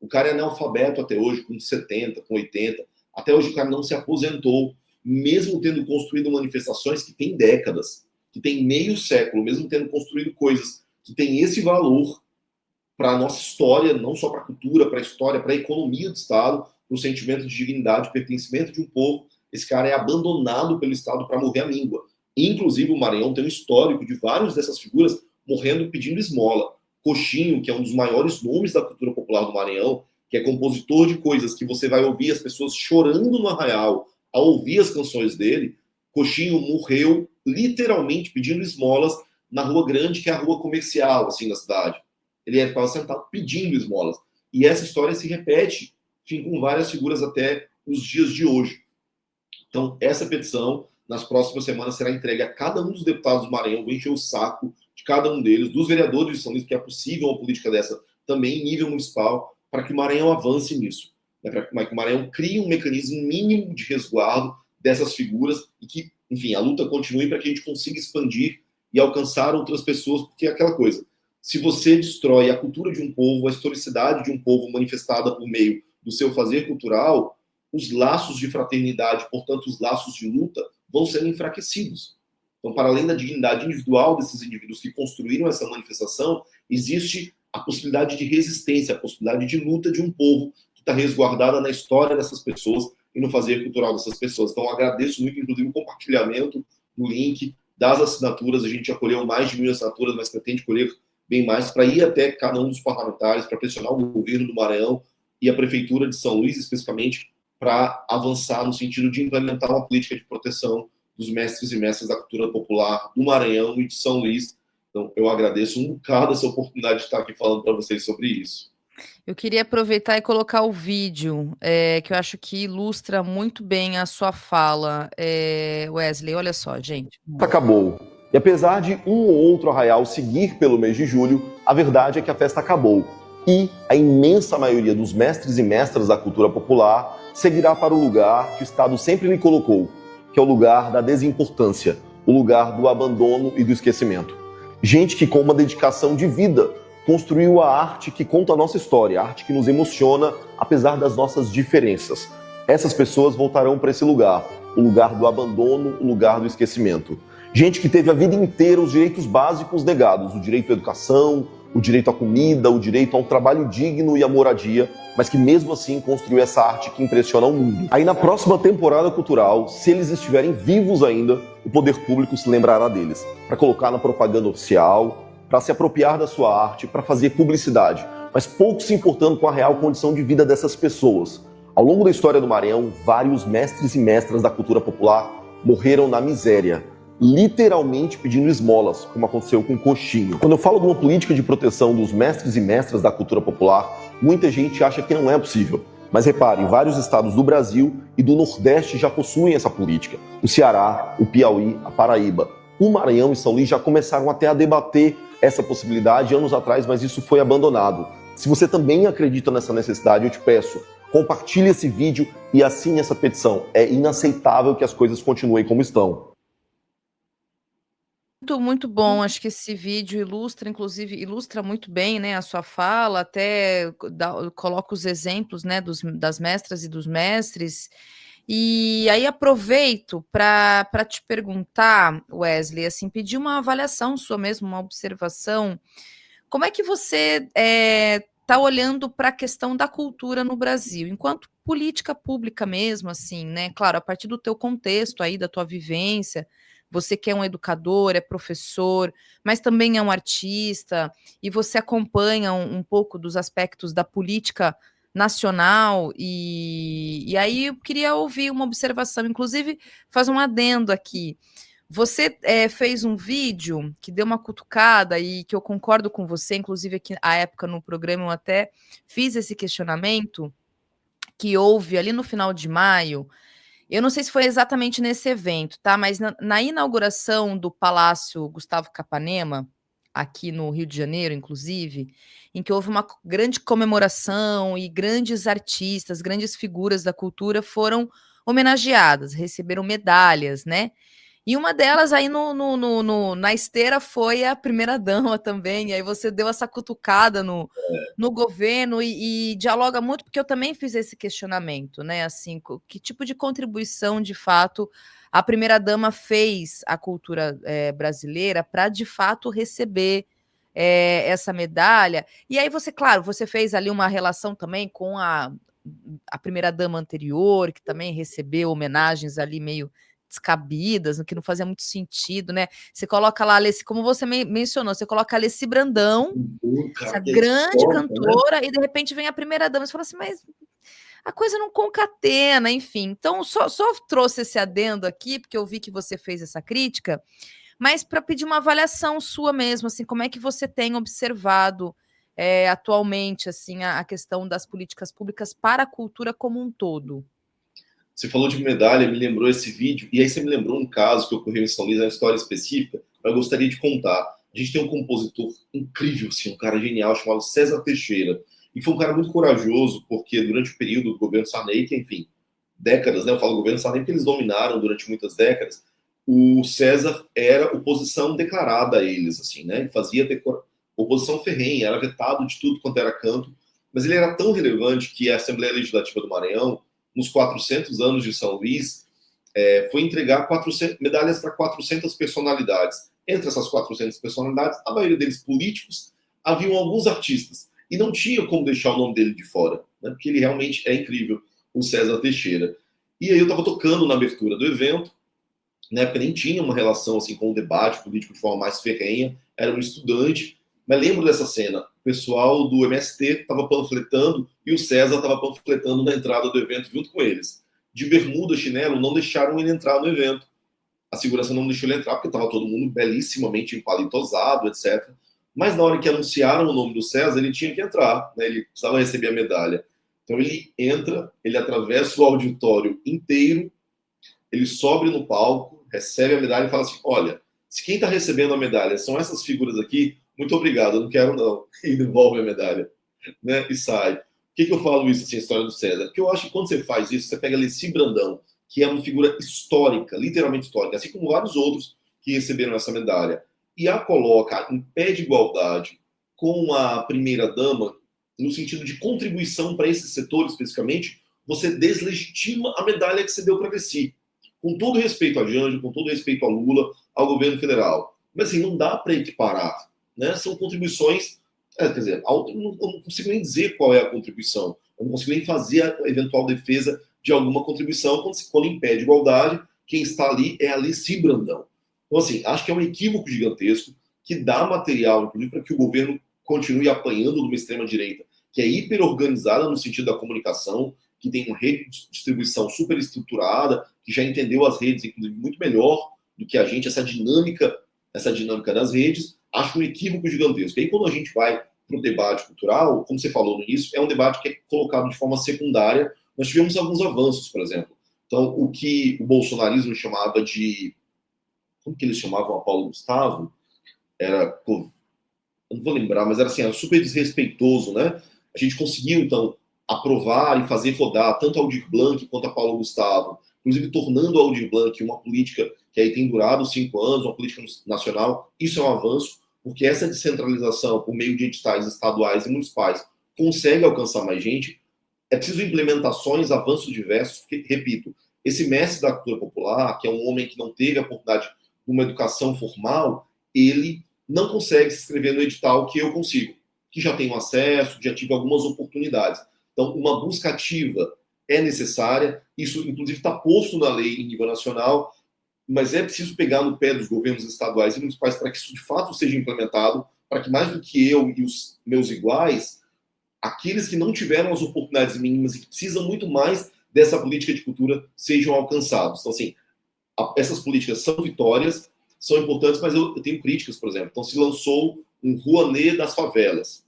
O cara é analfabeto até hoje, com 70, com 80. Até hoje o cara não se aposentou, mesmo tendo construído manifestações que têm décadas, que têm meio século, mesmo tendo construído coisas que têm esse valor para a nossa história, não só para a cultura, para a história, para a economia do Estado, para o sentimento de dignidade, pertencimento de um povo. Esse cara é abandonado pelo Estado para morrer à míngua. Inclusive, o Maranhão tem um histórico de várias dessas figuras morrendo pedindo esmola. Coxinho, que é um dos maiores nomes da cultura popular do Maranhão, que é compositor de coisas que você vai ouvir as pessoas chorando no arraial ao ouvir as canções dele. Coxinho morreu literalmente pedindo esmolas na Rua Grande, que é a rua comercial assim da cidade. Ele ficava sentado pedindo esmolas. E essa história se repete, enfim, com várias figuras até os dias de hoje. Então, essa petição, nas próximas semanas, será entregue a cada um dos deputados do Maranhão. Vou encher o saco de cada um deles, dos vereadores de São Luís, que é possível uma política dessa também em nível municipal, para que o Maranhão avance nisso, né? Para que o Maranhão crie um mecanismo mínimo de resguardo dessas figuras e que, enfim, a luta continue para que a gente consiga expandir e alcançar outras pessoas, porque é aquela coisa, se você destrói a cultura de um povo, a historicidade de um povo manifestada por meio do seu fazer cultural, os laços de fraternidade, portanto, os laços de luta, vão sendo enfraquecidos. Então, para além da dignidade individual desses indivíduos que construíram essa manifestação, existe a possibilidade de resistência, a possibilidade de luta de um povo que está resguardada na história dessas pessoas e no fazer cultural dessas pessoas. Então, agradeço muito, inclusive, o compartilhamento do link, das assinaturas. A gente acolheu mais de 1.000 assinaturas, mas pretende colher bem mais, para ir até cada um dos parlamentares, para pressionar o governo do Maranhão e a Prefeitura de São Luís, especificamente, para avançar no sentido de implementar uma política de proteção dos mestres e mestras da cultura popular do Maranhão e de São Luís. Então, eu agradeço um bocado essa oportunidade de estar aqui falando para vocês sobre isso. Eu queria aproveitar e colocar o vídeo, que eu acho que ilustra muito bem a sua fala. Wesley, olha só, gente. Acabou. E apesar de um ou outro arraial seguir pelo mês de julho, a verdade é que a festa acabou. E a imensa maioria dos mestres e mestras da cultura popular seguirá para o lugar que o Estado sempre lhe colocou, que é o lugar da desimportância, o lugar do abandono e do esquecimento. Gente que, com uma dedicação de vida, construiu a arte que conta a nossa história, a arte que nos emociona, apesar das nossas diferenças. Essas pessoas voltarão para esse lugar, o lugar do abandono, o lugar do esquecimento. Gente que teve a vida inteira os direitos básicos negados, o direito à educação, o direito à comida, o direito a um trabalho digno e à moradia, mas que mesmo assim construiu essa arte que impressiona o mundo. Aí na próxima temporada cultural, se eles estiverem vivos ainda, o poder público se lembrará deles, para colocar na propaganda oficial, para se apropriar da sua arte, para fazer publicidade, mas pouco se importando com a real condição de vida dessas pessoas. Ao longo da história do Maranhão, vários mestres e mestras da cultura popular morreram na miséria, literalmente pedindo esmolas, como aconteceu com o Coxinho. Quando eu falo de uma política de proteção dos mestres e mestras da cultura popular, muita gente acha que não é possível. Mas reparem, vários estados do Brasil e do Nordeste já possuem essa política. O Ceará, o Piauí, a Paraíba. O Maranhão e São Luís já começaram até a debater essa possibilidade anos atrás, mas isso foi abandonado. Se você também acredita nessa necessidade, eu te peço, compartilhe esse vídeo e assine essa petição. É inaceitável que as coisas continuem como estão. Muito bom, acho que esse vídeo ilustra muito bem, né, a sua fala, até coloca os exemplos, né, das mestras e dos mestres. E aí aproveito para te perguntar, Wesley, assim, pedir uma avaliação sua mesmo, uma observação. Como é que você está olhando para a questão da cultura no Brasil, enquanto política pública mesmo, assim, né? Claro, a partir do teu contexto aí, da tua vivência, você que é um educador, é professor, mas também é um artista, e você acompanha um pouco dos aspectos da política nacional, e aí eu queria ouvir uma observação, inclusive faz um adendo aqui. Você fez um vídeo que deu uma cutucada e que eu concordo com você, inclusive aqui à época no programa eu até fiz esse questionamento, que houve ali no final de maio. Eu não sei se foi exatamente nesse evento, tá? Mas na inauguração do Palácio Gustavo Capanema, aqui no Rio de Janeiro, inclusive, em que houve uma grande comemoração e grandes artistas, grandes figuras da cultura foram homenageadas, receberam medalhas, né? E uma delas aí na esteira foi a primeira-dama também, e aí você deu essa cutucada no governo e dialoga muito, porque eu também fiz esse questionamento, né, assim, que tipo de contribuição, de fato, a primeira-dama fez à cultura brasileira para, de fato, receber essa medalha. E aí você, claro, você fez ali uma relação também com a primeira-dama anterior, que também recebeu homenagens ali meio descabidas, no que não fazia muito sentido, né? Você coloca lá, como você mencionou, você coloca a Alessi Brandão, essa grande cantora, né? E de repente vem a primeira-dama, você fala assim, mas a coisa não concatena, enfim. Então, só trouxe esse adendo aqui, porque eu vi que você fez essa crítica, mas para pedir uma avaliação sua mesmo, assim, como é que você tem observado atualmente, assim, a questão das políticas públicas para a cultura como um todo? Você falou de medalha, me lembrou esse vídeo, e aí você me lembrou um caso que ocorreu em São Luís, uma história específica, eu gostaria de contar. A gente tem um compositor incrível, assim, um cara genial, chamado César Teixeira, e foi um cara muito corajoso, porque durante o período do governo Sarney, que, enfim, décadas, né, eu falo governo Sarney porque eles dominaram durante muitas décadas, o César era oposição declarada a eles, assim, né, e fazia oposição ferrenha, era vetado de tudo quanto era canto, mas ele era tão relevante que a Assembleia Legislativa do Maranhão, nos 400 anos de São Luís, foi entregar medalhas para 400 personalidades. Entre essas 400 personalidades, a maioria deles políticos, haviam alguns artistas, e não tinha como deixar o nome dele de fora, né, porque ele realmente é incrível, o César Teixeira. E aí eu estava tocando na abertura do evento, na época nem tinha uma relação assim, com o debate político de forma mais ferrenha, era um estudante, mas lembro dessa cena, o pessoal do MST estava panfletando e o César estava panfletando na entrada do evento junto com eles. De bermuda, chinelo, não deixaram ele entrar no evento. A segurança não deixou ele entrar porque estava todo mundo belíssimamente empalitosado, etc. Mas na hora que anunciaram o nome do César, ele tinha que entrar, né? Ele precisava receber a medalha. Então ele entra, ele atravessa o auditório inteiro, ele sobe no palco, recebe a medalha e fala assim, olha, se quem está recebendo a medalha são essas figuras aqui, muito obrigado, eu não quero não. E devolve a medalha, né? E sai. Por que eu falo isso, assim, a história do César? Porque eu acho que quando você faz isso, você pega Alessi Brandão, que é uma figura histórica, literalmente histórica, assim como vários outros que receberam essa medalha, e a coloca em pé de igualdade com a primeira-dama, no sentido de contribuição para esse setor especificamente, você deslegitima a medalha que você deu para Alessi. Com todo respeito a Jânio, com todo respeito a Lula, ao governo federal. Mas assim, não dá para equiparar. Né? São contribuições... quer dizer, eu não consigo nem dizer qual é a contribuição. Eu não consigo nem fazer a eventual defesa de alguma contribuição quando impede igualdade. Quem está ali é Alessi Brandão. Então, assim, acho que é um equívoco gigantesco que dá material, inclusive, para que o governo continue apanhando de uma extrema-direita, que é hiper-organizada no sentido da comunicação, que tem uma rede de distribuição super estruturada, que já entendeu as redes, inclusive, muito melhor do que a gente, essa dinâmica das redes, acho um equívoco gigantesco. E aí, quando a gente vai para o debate cultural, como você falou no início, é um debate que é colocado de forma secundária. Nós tivemos alguns avanços, por exemplo. Então, o que o bolsonarismo chamava de... Como que eles chamavam a Paulo Gustavo? Era... Pô, eu não vou lembrar, mas era assim, era super desrespeitoso, né? A gente conseguiu, então, aprovar e fazer rodar tanto a Aldir Blanc quanto a Paulo Gustavo, inclusive tornando a Aldir Blanc uma política que aí tem durado 5 anos, uma política nacional. Isso é um avanço, porque essa descentralização por meio de editais estaduais e municipais consegue alcançar mais gente. É preciso implementações, avanços diversos, porque, repito, esse mestre da cultura popular, que é um homem que não teve a oportunidade de uma educação formal, ele não consegue se inscrever no edital que eu consigo, que já tenho acesso, já tive algumas oportunidades. Então, uma busca ativa é necessária, isso, inclusive, está posto na lei em nível nacional, mas é preciso pegar no pé dos governos estaduais e municipais para que isso, de fato, seja implementado, para que, mais do que eu e os meus iguais, aqueles que não tiveram as oportunidades mínimas e que precisam muito mais dessa política de cultura sejam alcançados. Então, assim, essas políticas são vitórias, são importantes, mas eu tenho críticas, por exemplo. Então, se lançou um Rouanet das favelas.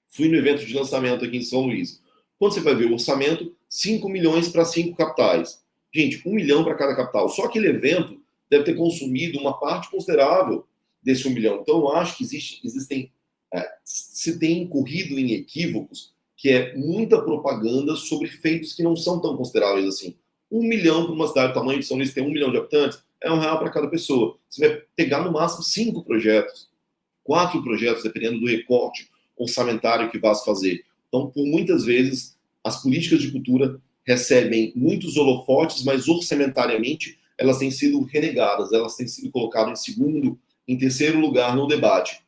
Fui no evento de lançamento aqui em São Luís. Quando você vai ver o orçamento, 5 milhões para 5 capitais. Gente, 1 milhão para cada capital. Só aquele evento deve ter consumido uma parte considerável desse 1 milhão. Então, eu acho que se tem incorrido em equívocos, que é muita propaganda sobre feitos que não são tão consideráveis assim. 1 milhão para uma cidade do tamanho de São Luís, tem 1 milhão de habitantes, é R$1 para cada pessoa. Você vai pegar no máximo 5 projetos, 4 projetos, dependendo do recorte orçamentário que vá se fazer. Então, por muitas vezes, as políticas de cultura recebem muitos holofotes, mas orçamentariamente elas têm sido renegadas, elas têm sido colocadas em segundo, em terceiro lugar no debate.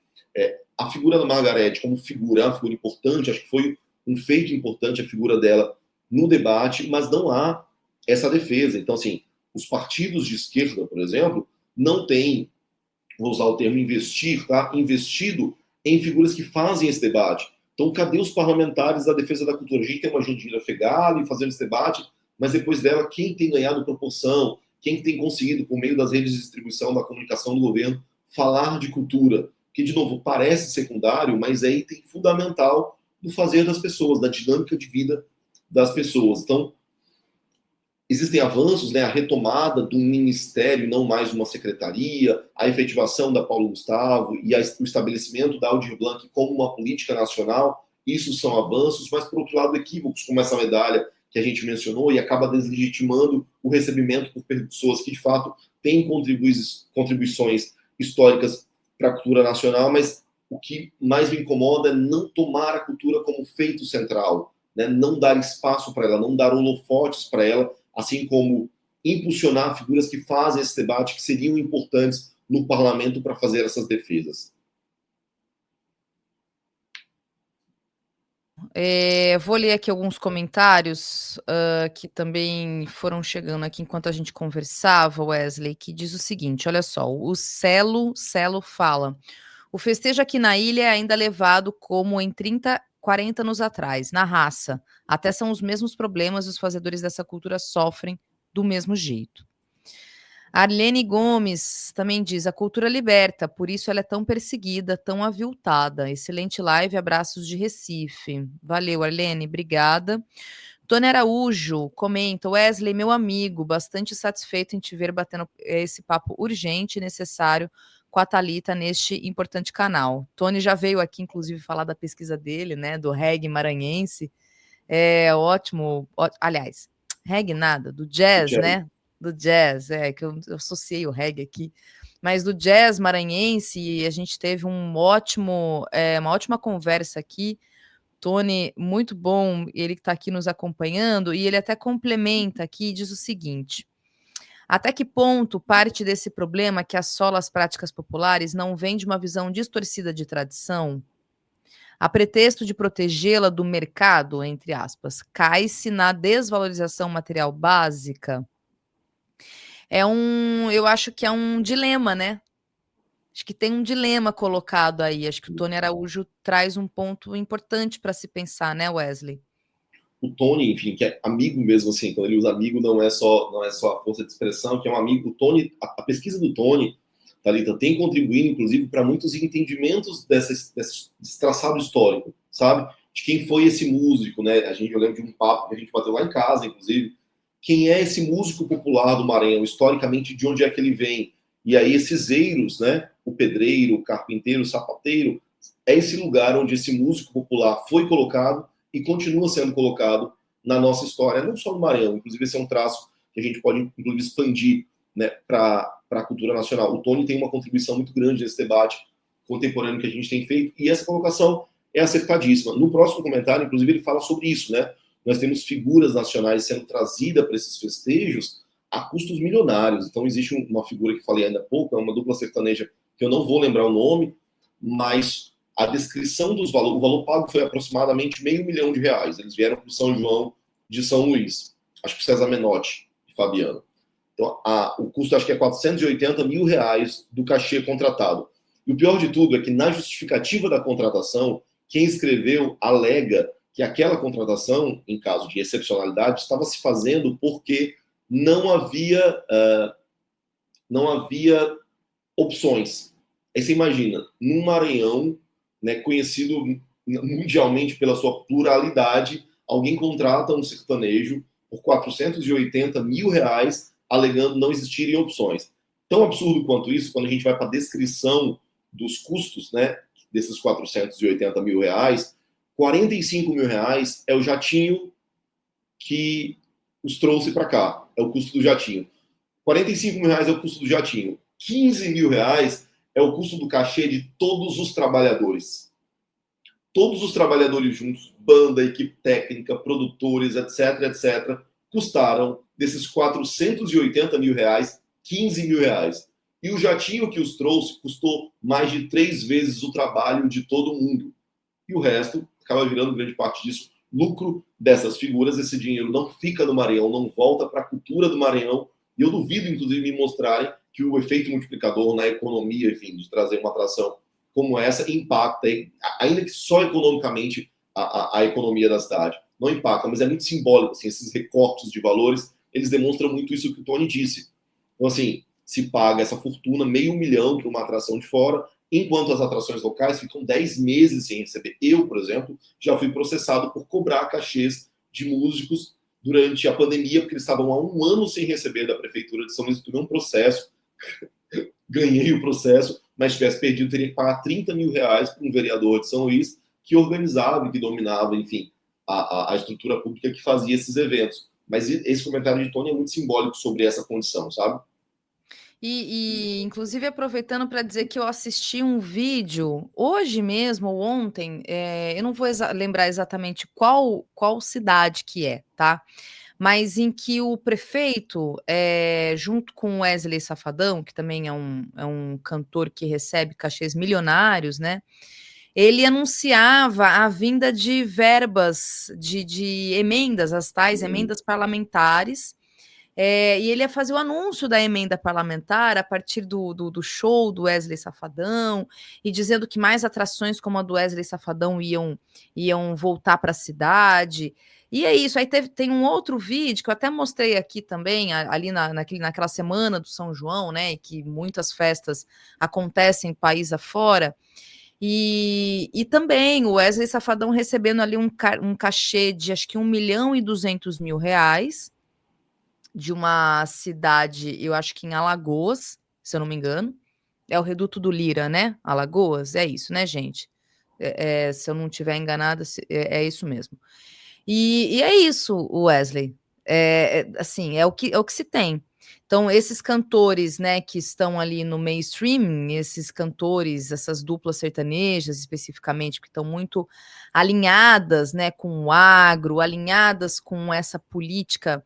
A figura da Margarete como figura, é uma figura importante, acho que foi um feito importante a figura dela no debate, mas não há essa defesa. Então, assim, os partidos de esquerda, por exemplo, não têm, vou usar o termo investir, tá? Investido em figuras que fazem esse debate. Então, cadê os parlamentares da defesa da cultura? A gente tem uma Jandira Fegali fazendo esse debate, mas depois dela, quem tem ganhado proporção, quem tem conseguido, por meio das redes de distribuição da comunicação do governo, falar de cultura, que, de novo, parece secundário, mas é item fundamental do fazer das pessoas, da dinâmica de vida das pessoas. Então, existem avanços, né? A retomada de um ministério, não mais uma secretaria, a efetivação da Paulo Gustavo e o estabelecimento da Aldir Blanc como uma política nacional, isso são avanços, mas, por outro lado, equívocos, como essa medalha que a gente mencionou, e acaba deslegitimando o recebimento por pessoas que, de fato, têm contribuições históricas para a cultura nacional, mas o que mais me incomoda é não tomar a cultura como feito central, né? Não dar espaço para ela, não dar holofotes para ela, assim como impulsionar figuras que fazem esse debate, que seriam importantes no parlamento para fazer essas defesas. Vou ler aqui alguns comentários que também foram chegando aqui enquanto a gente conversava, Wesley, que diz o seguinte, olha só, o Celo fala, o festejo aqui na ilha é ainda levado como em 30, 40 anos atrás, na raça, até são os mesmos problemas e os fazedores dessa cultura sofrem do mesmo jeito. Arlene Gomes também diz, a cultura liberta, por isso ela é tão perseguida, tão aviltada. Excelente live, abraços de Recife. Valeu, Arlene, obrigada. Tony Araújo comenta, Wesley, meu amigo, bastante satisfeito em te ver batendo esse papo urgente e necessário com a Thalita neste importante canal. Tony já veio aqui, inclusive, falar da pesquisa dele, né, do reggae maranhense. É ótimo, aliás, reggae nada, do jazz, né? Do jazz, que eu associei o reggae aqui, mas do jazz maranhense, e a gente teve uma ótima conversa aqui. Tony, muito bom, ele que está aqui nos acompanhando, e ele até complementa aqui e diz o seguinte, até que ponto parte desse problema que assola as práticas populares não vem de uma visão distorcida de tradição? A pretexto de protegê-la do mercado, entre aspas, cai-se na desvalorização material básica? Eu acho que é um dilema, né? Acho que tem um dilema colocado aí. Acho que o Tony Araújo traz um ponto importante para se pensar, né, Wesley? O Tony, enfim, que é amigo mesmo, assim, quando ele usa amigo, não é só a força de expressão, que é um amigo. O Tony, a pesquisa do Tony, Thalita, tem contribuído, inclusive, para muitos entendimentos desse traçado histórico, sabe? De quem foi esse músico, né? Eu lembro de um papo que a gente bateu lá em casa, inclusive. Quem é esse músico popular do Maranhão? Historicamente, de onde é que ele vem? E aí, esses eiros, né? O pedreiro, o carpinteiro, o sapateiro, é esse lugar onde esse músico popular foi colocado e continua sendo colocado na nossa história, não só no Maranhão, inclusive esse é um traço que a gente pode, inclusive, expandir, né, para a cultura nacional. O Tony tem uma contribuição muito grande nesse debate contemporâneo que a gente tem feito, e essa colocação é acertadíssima. No próximo comentário, inclusive, ele fala sobre isso, né? Nós temos figuras nacionais sendo trazidas para esses festejos a custos milionários. Então, existe uma figura que falei ainda há pouco, é uma dupla sertaneja que eu não vou lembrar o nome, mas a descrição dos valores, o valor pago foi aproximadamente R$500 mil. Eles vieram para o São João de São Luís. Acho que César Menotti e Fabiano. Então, o custo acho que é R$480 mil do cachê contratado. E o pior de tudo é que na justificativa da contratação, quem escreveu alega que aquela contratação, em caso de excepcionalidade, estava se fazendo porque não havia opções. Aí você imagina, num Maranhão, né, conhecido mundialmente pela sua pluralidade, alguém contrata um sertanejo por R$480 mil, alegando não existirem opções. Tão absurdo quanto isso, quando a gente vai para a descrição dos custos, né, desses R$480 mil, R$45 mil é o jatinho que os trouxe para cá, é o custo do jatinho. R$45 mil é o custo do jatinho. R$15 mil é o custo do cachê de todos os trabalhadores. Todos os trabalhadores juntos, banda, equipe técnica, produtores, etc., custaram, desses R$480 mil, R$15 mil. E o jatinho que os trouxe custou mais de 3 vezes o trabalho de todo mundo. E o resto acaba virando, grande parte disso, lucro dessas figuras. Esse dinheiro não fica no Maranhão, não volta para a cultura do Maranhão. E eu duvido, inclusive, me mostrarem que o efeito multiplicador na economia, enfim, de trazer uma atração como essa, impacta, ainda que só economicamente, a economia da cidade. Não impacta, mas é muito simbólico, assim, esses recortes de valores, eles demonstram muito isso que o Tony disse. Então, assim, se paga essa fortuna, R$500 mil para uma atração de fora, enquanto as atrações locais ficam 10 meses sem receber. Eu, por exemplo, já fui processado por cobrar cachês de músicos durante a pandemia, porque eles estavam há 1 ano sem receber da Prefeitura de São Luís. Eu tomei um processo, ganhei o processo, mas se tivesse perdido, teria que pagar R$30 mil para um vereador de São Luís que organizava e que dominava, enfim, a estrutura pública que fazia esses eventos. Mas esse comentário de Tony é muito simbólico sobre essa condição, sabe? Inclusive, aproveitando para dizer que eu assisti um vídeo hoje mesmo, ou ontem, eu não vou lembrar exatamente qual cidade que é, tá? Mas em que o prefeito, junto com o Wesley Safadão, que também é um cantor que recebe cachês milionários, né? Ele anunciava a vinda de verbas, de emendas, as tais emendas parlamentares, e ele ia fazer o anúncio da emenda parlamentar a partir do show do Wesley Safadão, e dizendo que mais atrações como a do Wesley Safadão iam voltar para a cidade. E é isso. Aí tem um outro vídeo que eu até mostrei aqui também, ali naquela semana do São João, né? E que muitas festas acontecem país afora. E também o Wesley Safadão recebendo ali um cachê de acho que R$ 1.200.000 de uma cidade, eu acho que em Alagoas, se eu não me engano. É o Reduto do Lira, né? Alagoas, é isso, né, gente? Se eu não estiver enganada, é isso mesmo. E é isso, Wesley. Assim, é o que se tem. Então, esses cantores, né, que estão ali no mainstream, esses cantores, essas duplas sertanejas, especificamente, que estão muito alinhadas, né, com o agro, alinhadas com essa política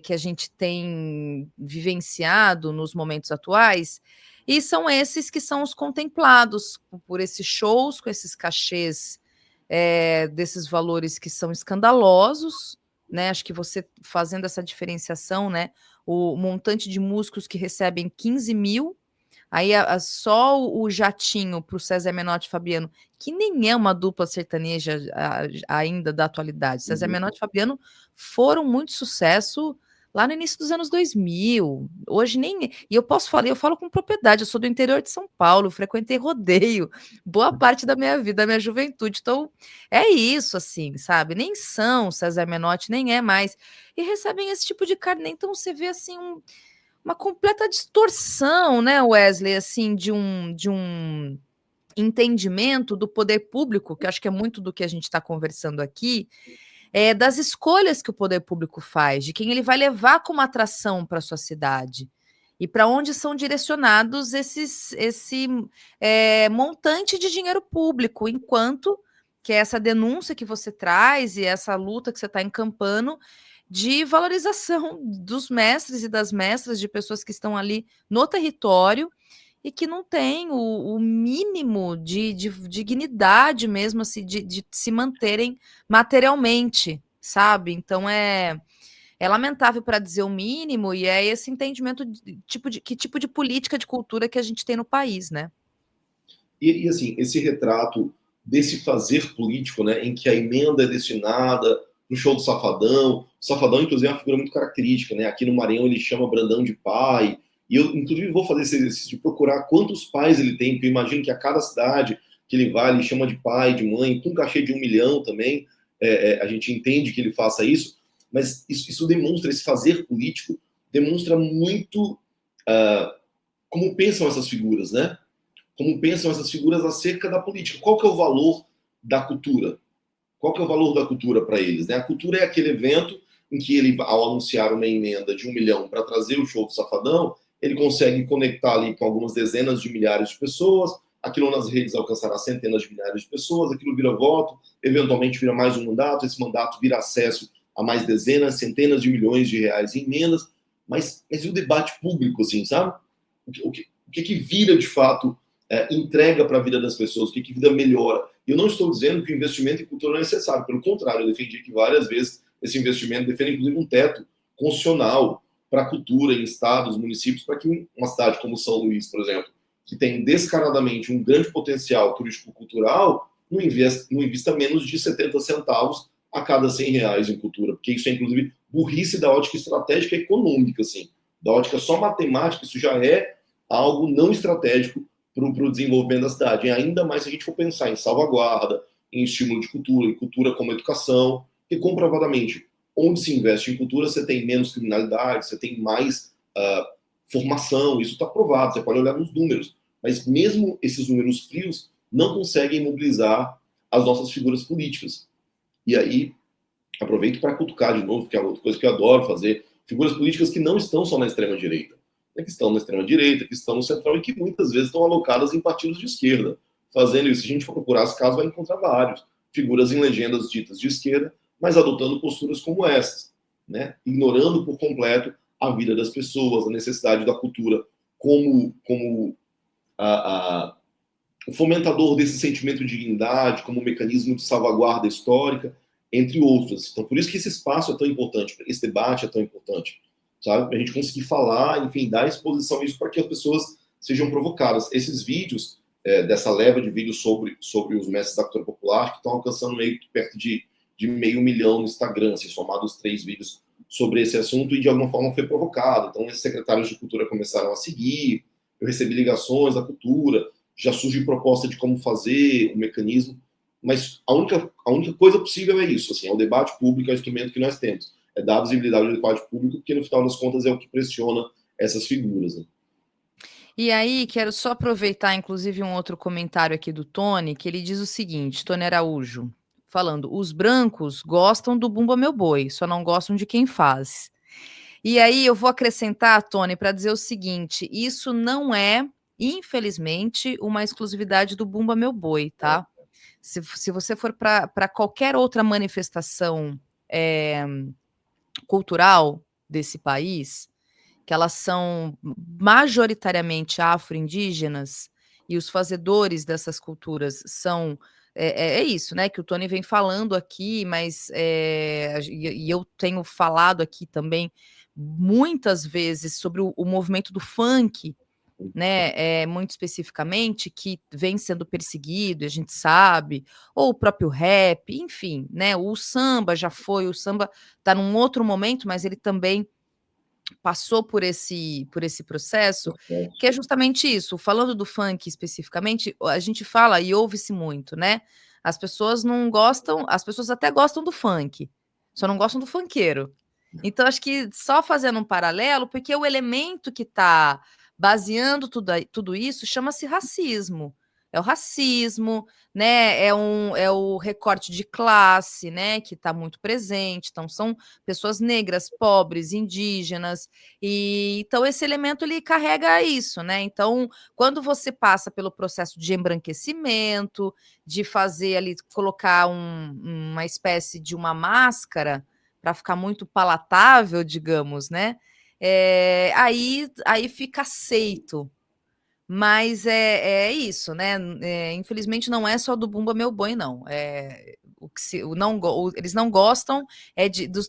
que a gente tem vivenciado nos momentos atuais, e são esses que são os contemplados por esses shows, com esses cachês, desses valores que são escandalosos, né? Acho que você fazendo essa diferenciação, né? O montante de músicos que recebem 15 mil, aí só o jatinho para o César Menotti e Fabiano, que nem é uma dupla sertaneja ainda da atualidade. César Menotti e Fabiano foram muito sucesso lá no início dos anos 2000. Hoje nem... E eu falo com propriedade, eu sou do interior de São Paulo, frequentei rodeio boa parte da minha vida, da minha juventude. Então, é isso, assim, sabe? Nem são César Menotti, nem é mais. E recebem esse tipo de carne. Então, você vê, assim, uma completa distorção, né, Wesley, assim, de um entendimento do poder público, que acho que é muito do que a gente está conversando aqui, das escolhas que o poder público faz, de quem ele vai levar como atração para a sua cidade e para onde são direcionados esse montante de dinheiro público, enquanto que é essa denúncia que você traz e essa luta que você está encampando de valorização dos mestres e das mestras, de pessoas que estão ali no território e que não têm o mínimo de dignidade mesmo, assim, de se manterem materialmente, sabe? Então é lamentável, para dizer o mínimo, e é esse entendimento de que tipo de política de cultura que a gente tem no país, né? E assim, esse retrato desse fazer político, né, em que a emenda é destinada no show do Safadão. O Safadão, inclusive, é uma figura muito característica, né? Aqui no Maranhão ele chama Brandão de pai. E eu, inclusive, vou fazer esse exercício de procurar quantos pais ele tem, porque eu imagino que a cada cidade que ele vai, ele chama de pai, de mãe, com cachê de 1 milhão também. A gente entende que ele faça isso, mas isso demonstra, esse fazer político, demonstra muito como pensam essas figuras, né? Como pensam essas figuras acerca da política. Qual que é o valor da cultura? Qual que é o valor da cultura para eles? Né? A cultura é aquele evento em que ele, ao anunciar uma emenda de 1 milhão para trazer o show do Safadão, ele consegue conectar ali com algumas dezenas de milhares de pessoas, aquilo nas redes alcançará centenas de milhares de pessoas, aquilo vira voto, eventualmente vira mais um mandato, esse mandato vira acesso a mais dezenas, centenas de milhões de reais em emendas, mas e o debate público, assim, sabe? O que vira, de fato, entrega para a vida das pessoas, o que vida melhora. Eu não estou dizendo que o investimento em cultura não é necessário, pelo contrário, eu defendi que várias vezes esse investimento defende, inclusive, um teto constitucional para a cultura em estados, municípios, para que uma cidade como São Luís, por exemplo, que tem descaradamente um grande potencial turístico-cultural, não invista menos de 70 centavos a cada 100 reais em cultura, porque isso é, inclusive, burrice da ótica estratégica e econômica, assim. Da ótica só matemática, isso já é algo não estratégico para o desenvolvimento da cidade. E ainda mais se a gente for pensar em salvaguarda, em estímulo de cultura, em cultura como educação, que comprovadamente, onde se investe em cultura, você tem menos criminalidade, você tem mais formação, isso está provado, você pode olhar nos números. Mas mesmo esses números frios não conseguem mobilizar as nossas figuras políticas. E aí, aproveito para cutucar de novo, que é outra coisa que eu adoro fazer, figuras políticas que não estão só na extrema-direita. né, que estão na extrema-direita, que estão no central e que muitas vezes estão alocadas em partidos de esquerda. Fazendo isso, se a gente for procurar os casos, vai encontrar vários. Figuras em legendas ditas de esquerda, mas adotando posturas como essas, né? Ignorando por completo a vida das pessoas, a necessidade da cultura como o fomentador desse sentimento de dignidade, como um mecanismo de salvaguarda histórica, entre outros. Então, por isso que esse espaço é tão importante, esse debate é tão importante, sabe? Para a gente conseguir falar, enfim, dar exposição a isso para que as pessoas sejam provocadas. Esses vídeos, dessa leva de vídeos sobre os mestres da cultura popular, que estão alcançando meio que perto de 500 mil no Instagram, assim, somados 3 vídeos sobre esse assunto, e de alguma forma foi provocado. Então, esses secretários de cultura começaram a seguir, eu recebi ligações da cultura, já surge proposta de como fazer o mecanismo, mas a única coisa possível é isso, assim, é o debate público, é o instrumento que nós temos, é dar visibilidade ao debate público, porque no final das contas é o que pressiona essas figuras, né? E aí, quero só aproveitar, inclusive, um outro comentário aqui do Tony, que ele diz o seguinte, Tony Araújo, falando, os brancos gostam do Bumba Meu Boi, só não gostam de quem faz. E aí eu vou acrescentar, Tony, para dizer o seguinte, isso não é, infelizmente, uma exclusividade do Bumba Meu Boi, tá? Se você for para qualquer outra manifestação cultural desse país, que elas são majoritariamente afro-indígenas, e os fazedores dessas culturas são... É isso, né, que o Tony vem falando aqui, mas e eu tenho falado aqui também muitas vezes sobre o movimento do funk, né, muito especificamente, que vem sendo perseguido, a gente sabe, ou o próprio rap, enfim, né, o samba o samba está num outro momento, mas ele também passou por esse processo, que é justamente isso. Falando do funk especificamente, a gente fala e ouve-se muito, né? As pessoas não gostam, as pessoas até gostam do funk, só não gostam do funkeiro. Então, acho que só fazendo um paralelo, porque o elemento que está baseando tudo isso chama-se racismo. É o racismo, né? É o recorte de classe, né? Que está muito presente. Então, são pessoas negras, pobres, indígenas, e então esse elemento ele carrega isso, né? Então, quando você passa pelo processo de embranquecimento, de fazer ali, colocar uma espécie de uma máscara para ficar muito palatável, digamos, né? Aí fica aceito. Mas é isso, né? Infelizmente não é só do Bumba Meu Boi, não. Eles não gostam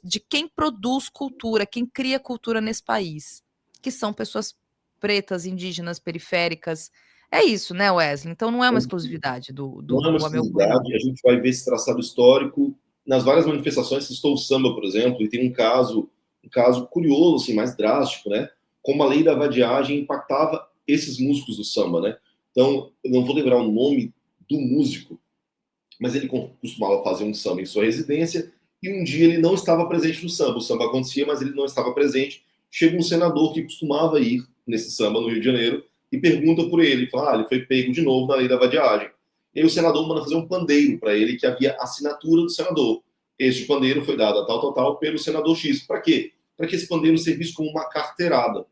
de quem produz cultura, quem cria cultura nesse país, que são pessoas pretas, indígenas, periféricas. É isso, né, Wesley? Então não é uma exclusividade do Não é uma Bumba Meu Boi, não. exclusividade, a gente vai ver esse traçado histórico nas várias manifestações, citou o samba, por exemplo, e tem um caso curioso, assim, mais drástico, né? Como a lei da vadiagem impactava esses músicos do samba, né? Então, eu não vou lembrar o nome do músico, mas ele costumava fazer um samba em sua residência e um dia ele não estava presente no samba. O samba acontecia, mas ele não estava presente. Chega um senador que costumava ir nesse samba no Rio de Janeiro e pergunta por ele, fala, ele foi pego de novo na lei da vadiagem. E aí o senador manda fazer um pandeiro para ele, que havia assinatura do senador. Este pandeiro foi dado a tal, pelo senador X. Para quê? Para que esse pandeiro servisse como uma carteirada.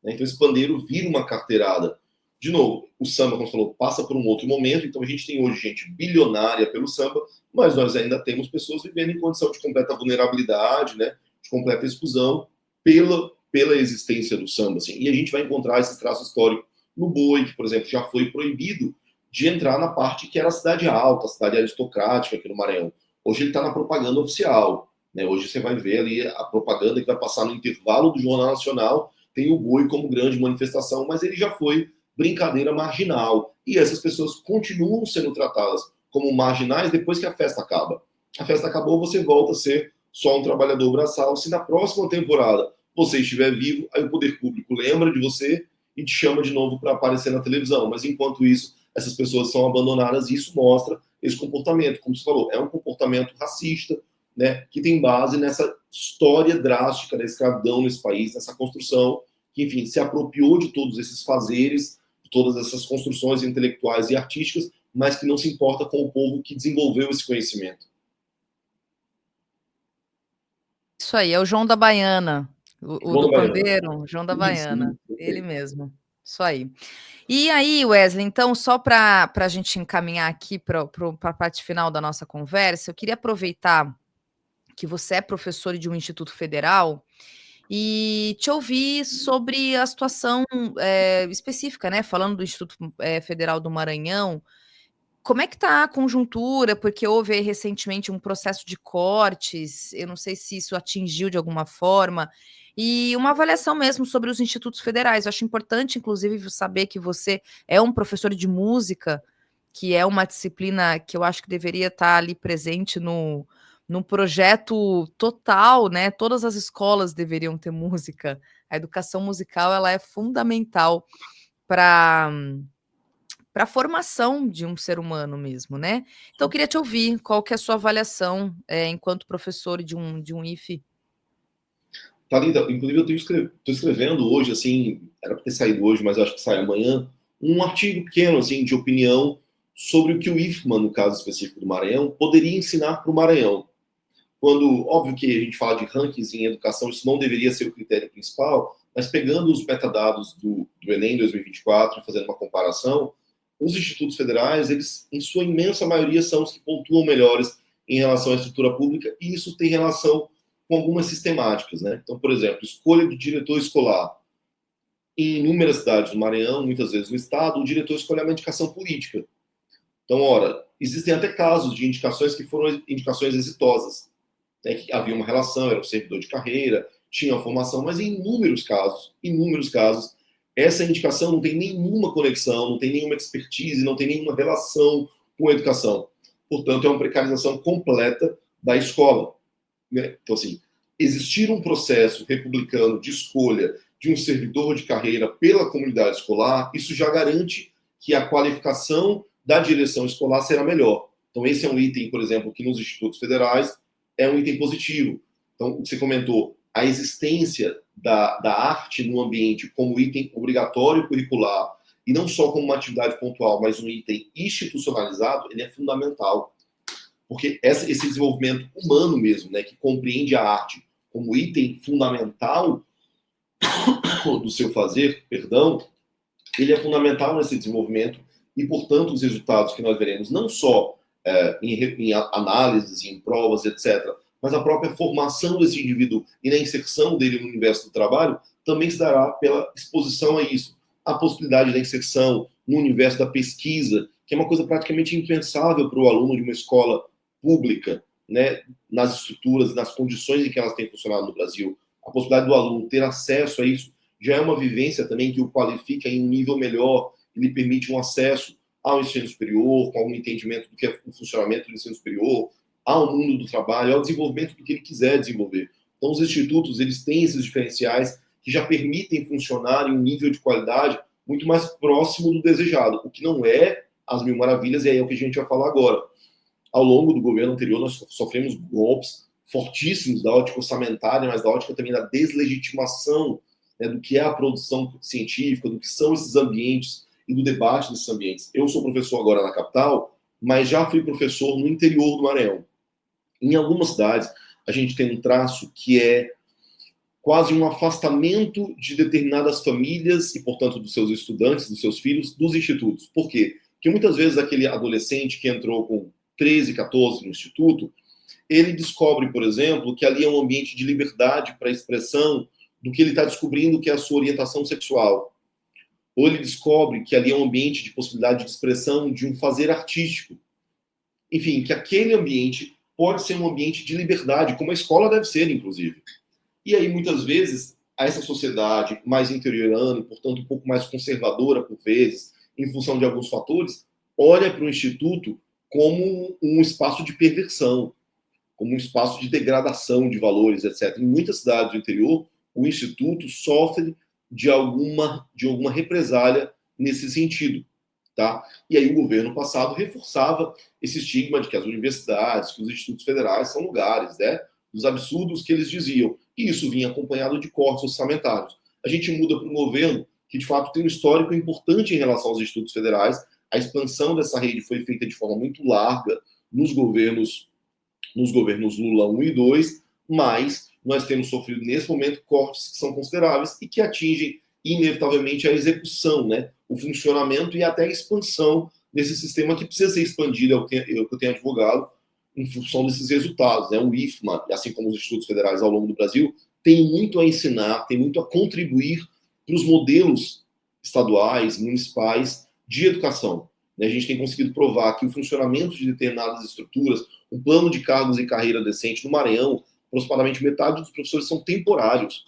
Então esse pandeiro vira uma carteirada. De novo, o samba, como você falou, passa por um outro momento, então a gente tem hoje gente bilionária pelo samba, mas nós ainda temos pessoas vivendo em condição de completa vulnerabilidade, né, de completa exclusão pela existência do samba. Assim. E a gente vai encontrar esse traço histórico no boi, que, por exemplo, já foi proibido de entrar na parte que era a cidade alta, a cidade aristocrática aqui no Maranhão. Hoje ele está na propaganda oficial. Né? Hoje você vai ver ali a propaganda que vai passar no intervalo do Jornal Nacional, tem o boi como grande manifestação, mas ele já foi brincadeira marginal. E essas pessoas continuam sendo tratadas como marginais depois que a festa acaba. A festa acabou, você volta a ser só um trabalhador braçal. Se na próxima temporada você estiver vivo, aí o poder público lembra de você e te chama de novo para aparecer na televisão. Mas enquanto isso, essas pessoas são abandonadas e isso mostra esse comportamento. Como você falou, é um comportamento racista, né, que tem base nessa história drástica da escravidão nesse país, nessa construção que, enfim, se apropriou de todos esses fazeres, de todas essas construções intelectuais e artísticas, mas que não se importa com o povo que desenvolveu esse conhecimento. Isso aí, é o João da Baiana. O do pandeiro, João da Baiana, ele mesmo. Isso aí. E aí, Wesley, então, só para a gente encaminhar aqui para a parte final da nossa conversa, eu queria aproveitar que você é professor de um instituto federal e te ouvir sobre a situação específica, né? Falando do Instituto Federal do Maranhão, como é que está a conjuntura? Porque houve aí recentemente um processo de cortes, eu não sei se isso atingiu de alguma forma, e uma avaliação mesmo sobre os institutos federais. Eu acho importante, inclusive, saber que você é um professor de música, que é uma disciplina que eu acho que deveria estar ali presente no projeto total, né? Todas as escolas deveriam ter música. A educação musical, ela é fundamental para a formação de um ser humano mesmo, né? Então, eu queria te ouvir, qual que é a sua avaliação enquanto professor de um IFE? Thalita, inclusive eu estou escrevendo hoje, assim, era para ter saído hoje, mas acho que sai amanhã, um artigo pequeno, assim, de opinião sobre o que o IFMA, no caso específico do Maranhão, poderia ensinar para o Maranhão. Quando, óbvio que a gente fala de rankings em educação, isso não deveria ser o critério principal, mas pegando os metadados do Enem 2024 e fazendo uma comparação, os institutos federais, eles, em sua imensa maioria, são os que pontuam melhores em relação à estrutura pública, e isso tem relação com algumas sistemáticas, né? Então, por exemplo, escolha de diretor escolar. Em inúmeras cidades do Maranhão, muitas vezes no estado, o diretor escolhe uma indicação política. Então, ora, existem até casos de indicações que foram indicações exitosas, né? Que havia uma relação, era um servidor de carreira, tinha uma formação, mas em inúmeros casos, essa indicação não tem nenhuma conexão, não tem nenhuma expertise, não tem nenhuma relação com a educação. Portanto, é uma precarização completa da escola. Então, assim, existir um processo republicano de escolha de um servidor de carreira pela comunidade escolar, isso já garante que a qualificação da direção escolar será melhor. Então, esse é um item, por exemplo, que nos institutos federais é um item positivo. Então, o que você comentou, a existência da arte no ambiente como item obrigatório curricular, e não só como uma atividade pontual, mas um item institucionalizado, ele é fundamental. Porque esse desenvolvimento humano mesmo, né, que compreende a arte como item fundamental do seu fazer, ele é fundamental nesse desenvolvimento e, portanto, os resultados que nós veremos, não só em análises, em provas, etc., mas a própria formação desse indivíduo e na inserção dele no universo do trabalho também se dará pela exposição a isso. A possibilidade da inserção no universo da pesquisa, que é uma coisa praticamente impensável para o aluno de uma escola pública, né, nas estruturas, nas condições em que elas têm funcionado no Brasil. A possibilidade do aluno ter acesso a isso já é uma vivência também que o qualifica em um nível melhor, e lhe permite um acesso ao ensino superior, com algum entendimento do que é o funcionamento do ensino superior, ao mundo do trabalho, ao desenvolvimento do que ele quiser desenvolver. Então, os institutos, eles têm esses diferenciais que já permitem funcionar em um nível de qualidade muito mais próximo do desejado, o que não é as mil maravilhas, e aí é o que a gente vai falar agora. Ao longo do governo anterior, nós sofremos golpes fortíssimos da ótica orçamentária, mas da ótica também da deslegitimação, né, do que é a produção científica, do que são esses ambientes e do debate desses ambientes. Eu sou professor agora na capital, mas já fui professor no interior do Maranhão. Em algumas cidades, a gente tem um traço que é quase um afastamento de determinadas famílias e, portanto, dos seus estudantes, dos seus filhos, dos institutos. Por quê? Porque muitas vezes aquele adolescente que entrou com 13, 14 no instituto, ele descobre, por exemplo, que ali é um ambiente de liberdade para a expressão do que ele está descobrindo que é a sua orientação sexual. Ou ele descobre que ali é um ambiente de possibilidade de expressão de um fazer artístico. Enfim, que aquele ambiente pode ser um ambiente de liberdade, como a escola deve ser, inclusive. E aí, muitas vezes, essa sociedade mais interiorana e, portanto, um pouco mais conservadora, por vezes, em função de alguns fatores, olha para o instituto como um espaço de perversão, como um espaço de degradação de valores, etc. Em muitas cidades do interior, o instituto sofre de alguma represália nesse sentido. Tá? E aí o governo passado reforçava esse estigma de que as universidades, que os institutos federais são lugares, né, dos absurdos que eles diziam. E isso vinha acompanhado de cortes orçamentários. A gente muda para um governo que, de fato, tem um histórico importante em relação aos institutos federais. A expansão dessa rede foi feita de forma muito larga nos governos Lula 1 e 2, mas nós temos sofrido, nesse momento, cortes que são consideráveis e que atingem, inevitavelmente, a execução, né? O funcionamento e até a expansão desse sistema que precisa ser expandido, é o que eu tenho advogado, em função desses resultados, né? O IFMA, assim como os institutos federais ao longo do Brasil, tem muito a ensinar, tem muito a contribuir para os modelos estaduais, municipais de educação. A gente tem conseguido provar que o funcionamento de determinadas estruturas, um plano de cargos e carreira decente no Maranhão, aproximadamente metade dos professores são temporários.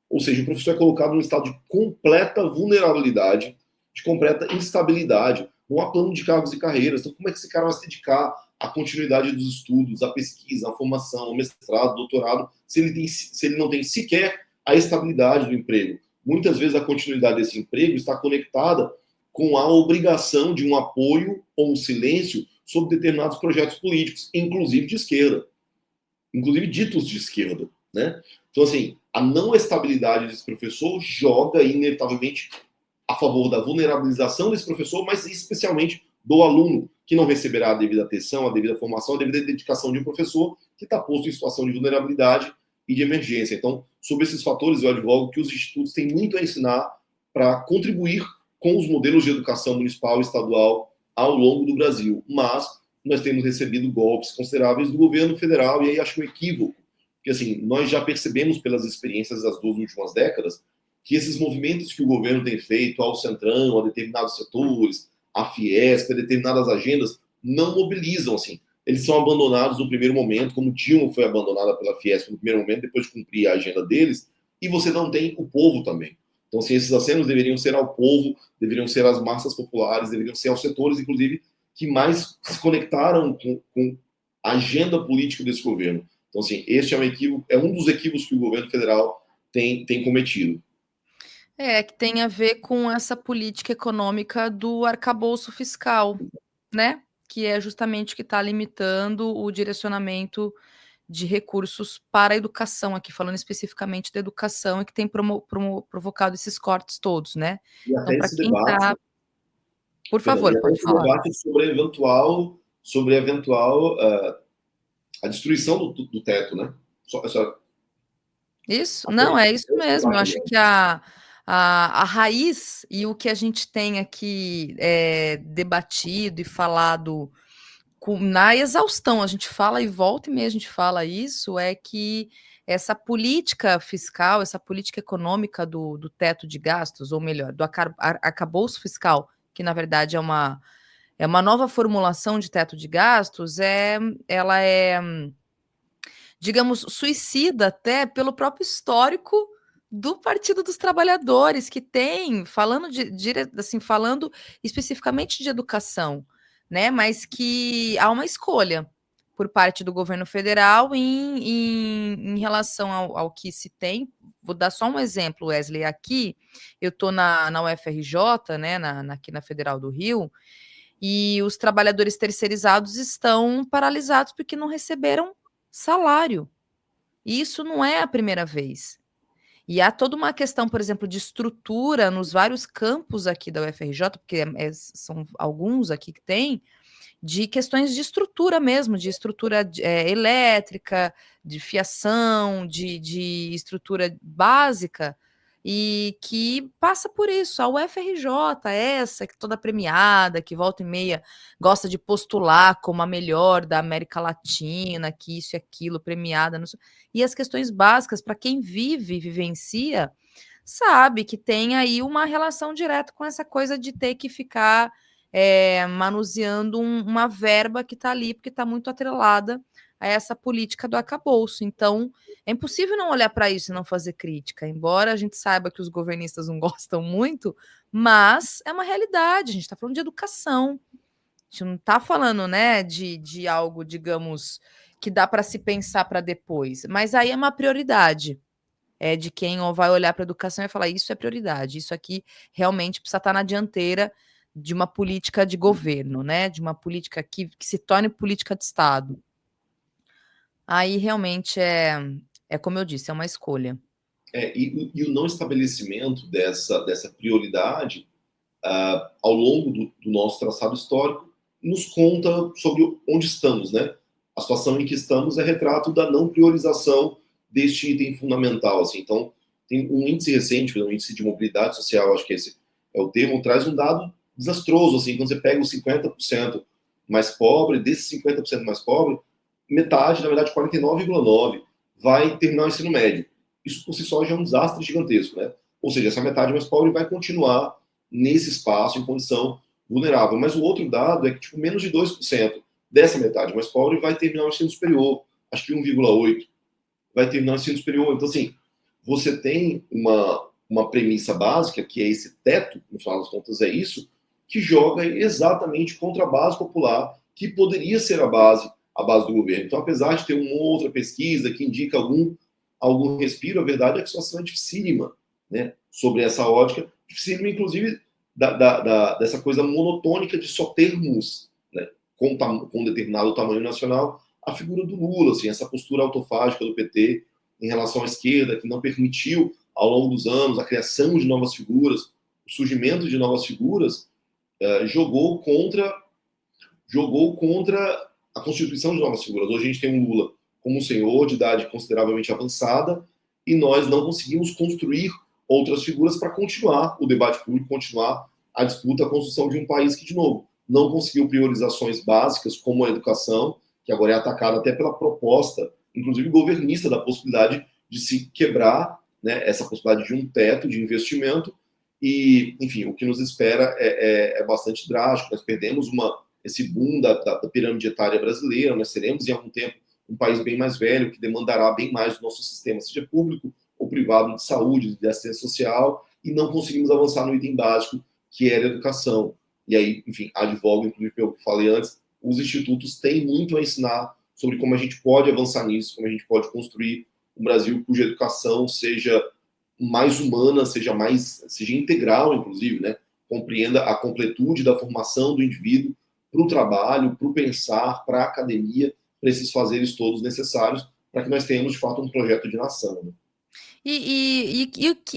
Ou seja, o professor é colocado num estado de completa vulnerabilidade, de completa instabilidade. Não há plano de cargos e carreiras. Então, como é que esse cara vai se dedicar à continuidade dos estudos, à pesquisa, à formação, ao mestrado, doutorado, se ele não tem sequer a estabilidade do emprego? Muitas vezes a continuidade desse emprego está conectada com a obrigação de um apoio ou um silêncio sobre determinados projetos políticos, inclusive de esquerda, inclusive ditos de esquerda, né? Então, assim, a não estabilidade desse professor joga, inevitavelmente, a favor da vulnerabilização desse professor, mas especialmente do aluno, que não receberá a devida atenção, a devida formação, a devida dedicação de um professor que está posto em situação de vulnerabilidade e de emergência. Então, sobre esses fatores, eu advogo que os institutos têm muito a ensinar para contribuir com os modelos de educação municipal e estadual ao longo do Brasil. Mas nós temos recebido golpes consideráveis do governo federal, e aí acho um equívoco, porque assim, nós já percebemos pelas experiências das 2 últimas décadas que esses movimentos que o governo tem feito ao Centrão, a determinados setores, a Fiesp, a determinadas agendas, não mobilizam, assim. Eles são abandonados no primeiro momento, como Dilma foi abandonada pela Fiesp no primeiro momento, depois de cumprir a agenda deles, e você não tem o povo também. Então, assim, esses acenos deveriam ser ao povo, deveriam ser às massas populares, deveriam ser aos setores, inclusive, que mais se conectaram com a agenda política desse governo. Então, assim, este é um equívoco, é um dos equívocos que o governo federal tem cometido. Que tem a ver com essa política econômica do arcabouço fiscal, né? Que é justamente o que está limitando o direcionamento de recursos para a educação, aqui falando especificamente da educação, e que tem provocado esses cortes todos, né? E até Então, para esse quem debate, está... Por favor, pode falar. Debate sobre eventual a destruição do teto, né? Isso? Não, é isso mesmo. Eu acho que a raiz e o que a gente tem aqui debatido e falado na exaustão, a gente fala e volta e meia a gente fala isso, é que essa política fiscal, essa política econômica do teto de gastos, ou melhor, do arcabouço fiscal, que na verdade é uma nova formulação de teto de gastos, ela é, digamos, suicida até pelo próprio histórico do Partido dos Trabalhadores, que tem, falando falando especificamente de educação, né? Mas que há uma escolha por parte do governo federal em relação ao que se tem. Vou dar só um exemplo, Wesley. Aqui, eu estou na UFRJ, né? Aqui na Federal do Rio, e os trabalhadores terceirizados estão paralisados porque não receberam salário. E isso não é a primeira vez. E há toda uma questão, por exemplo, de estrutura nos vários campos aqui da UFRJ, porque são alguns aqui que tem, de questões de estrutura mesmo, de estrutura elétrica, de fiação, de estrutura básica, e que passa por isso. A UFRJ, essa que toda premiada, que volta e meia gosta de postular como a melhor da América Latina, que isso e aquilo, premiada. E as questões básicas, para quem vivencia, sabe que tem aí uma relação direta com essa coisa de ter que ficar manuseando uma verba que está ali, porque está muito atrelada a essa política do arcabouço. Então, é impossível não olhar para isso e não fazer crítica, embora a gente saiba que os governistas não gostam muito, mas é uma realidade, a gente está falando de educação, a gente não está falando, né, de algo, digamos, que dá para se pensar para depois, mas aí é uma prioridade. De quem vai olhar para a educação e falar, isso é prioridade, isso aqui realmente precisa estar na dianteira de uma política de governo, né? De uma política que se torne política de Estado. Aí realmente é como eu disse, é uma escolha. E o não estabelecimento dessa prioridade ao longo do nosso traçado histórico nos conta sobre onde estamos, né? A situação em que estamos é retrato da não priorização deste item fundamental, assim. Então, tem um índice recente, um índice de mobilidade social, acho que esse é o termo, traz um dado desastroso, assim, quando você pega os 50% mais pobre, desses 50% mais pobre, metade, na verdade 49,9%, vai terminar o ensino médio. Isso por si só já é um desastre gigantesco, né? Ou seja, essa metade mais pobre vai continuar nesse espaço, em condição vulnerável. Mas o outro dado é que, tipo, menos de 2% dessa metade mais pobre vai terminar o ensino superior. Acho que 1,8% vai terminar o ensino superior. Então, assim, você tem uma premissa básica, que é esse teto, no final das contas é isso, que joga exatamente contra a base popular, que poderia ser a base do governo. Então, apesar de ter uma outra pesquisa que indica algum respiro, a verdade é que a situação é dificílima, né, sobre essa ótica, dificílima, inclusive, dessa coisa monotônica de só termos, né, com determinado tamanho nacional, a figura do Lula, assim, essa postura autofágica do PT em relação à esquerda, que não permitiu, ao longo dos anos, a criação de novas figuras, o surgimento de novas figuras, jogou contra a constituição de novas figuras. Hoje a gente tem um Lula como um senhor de idade consideravelmente avançada e nós não conseguimos construir outras figuras para continuar o debate público, continuar a disputa, a construção de um país que, de novo, não conseguiu priorizações básicas como a educação, que agora é atacada até pela proposta, inclusive governista, da possibilidade de se quebrar, né, essa possibilidade de um teto de investimento. E, enfim, o que nos espera é bastante drástico. Nós perdemos esse boom da pirâmide etária brasileira, nós seremos, em algum tempo, um país bem mais velho, que demandará bem mais do nosso sistema, seja público ou privado, de saúde, de assistência social, e não conseguimos avançar no item básico, que era a educação. E aí, enfim, advogo, inclusive, pelo que falei antes, os institutos têm muito a ensinar sobre como a gente pode avançar nisso, como a gente pode construir um Brasil cuja educação seja mais humana, seja integral, inclusive, né? Compreenda a completude da formação do indivíduo para o trabalho, para o pensar, para a academia, para esses fazeres todos necessários para que nós tenhamos, de fato, um projeto de nação, né?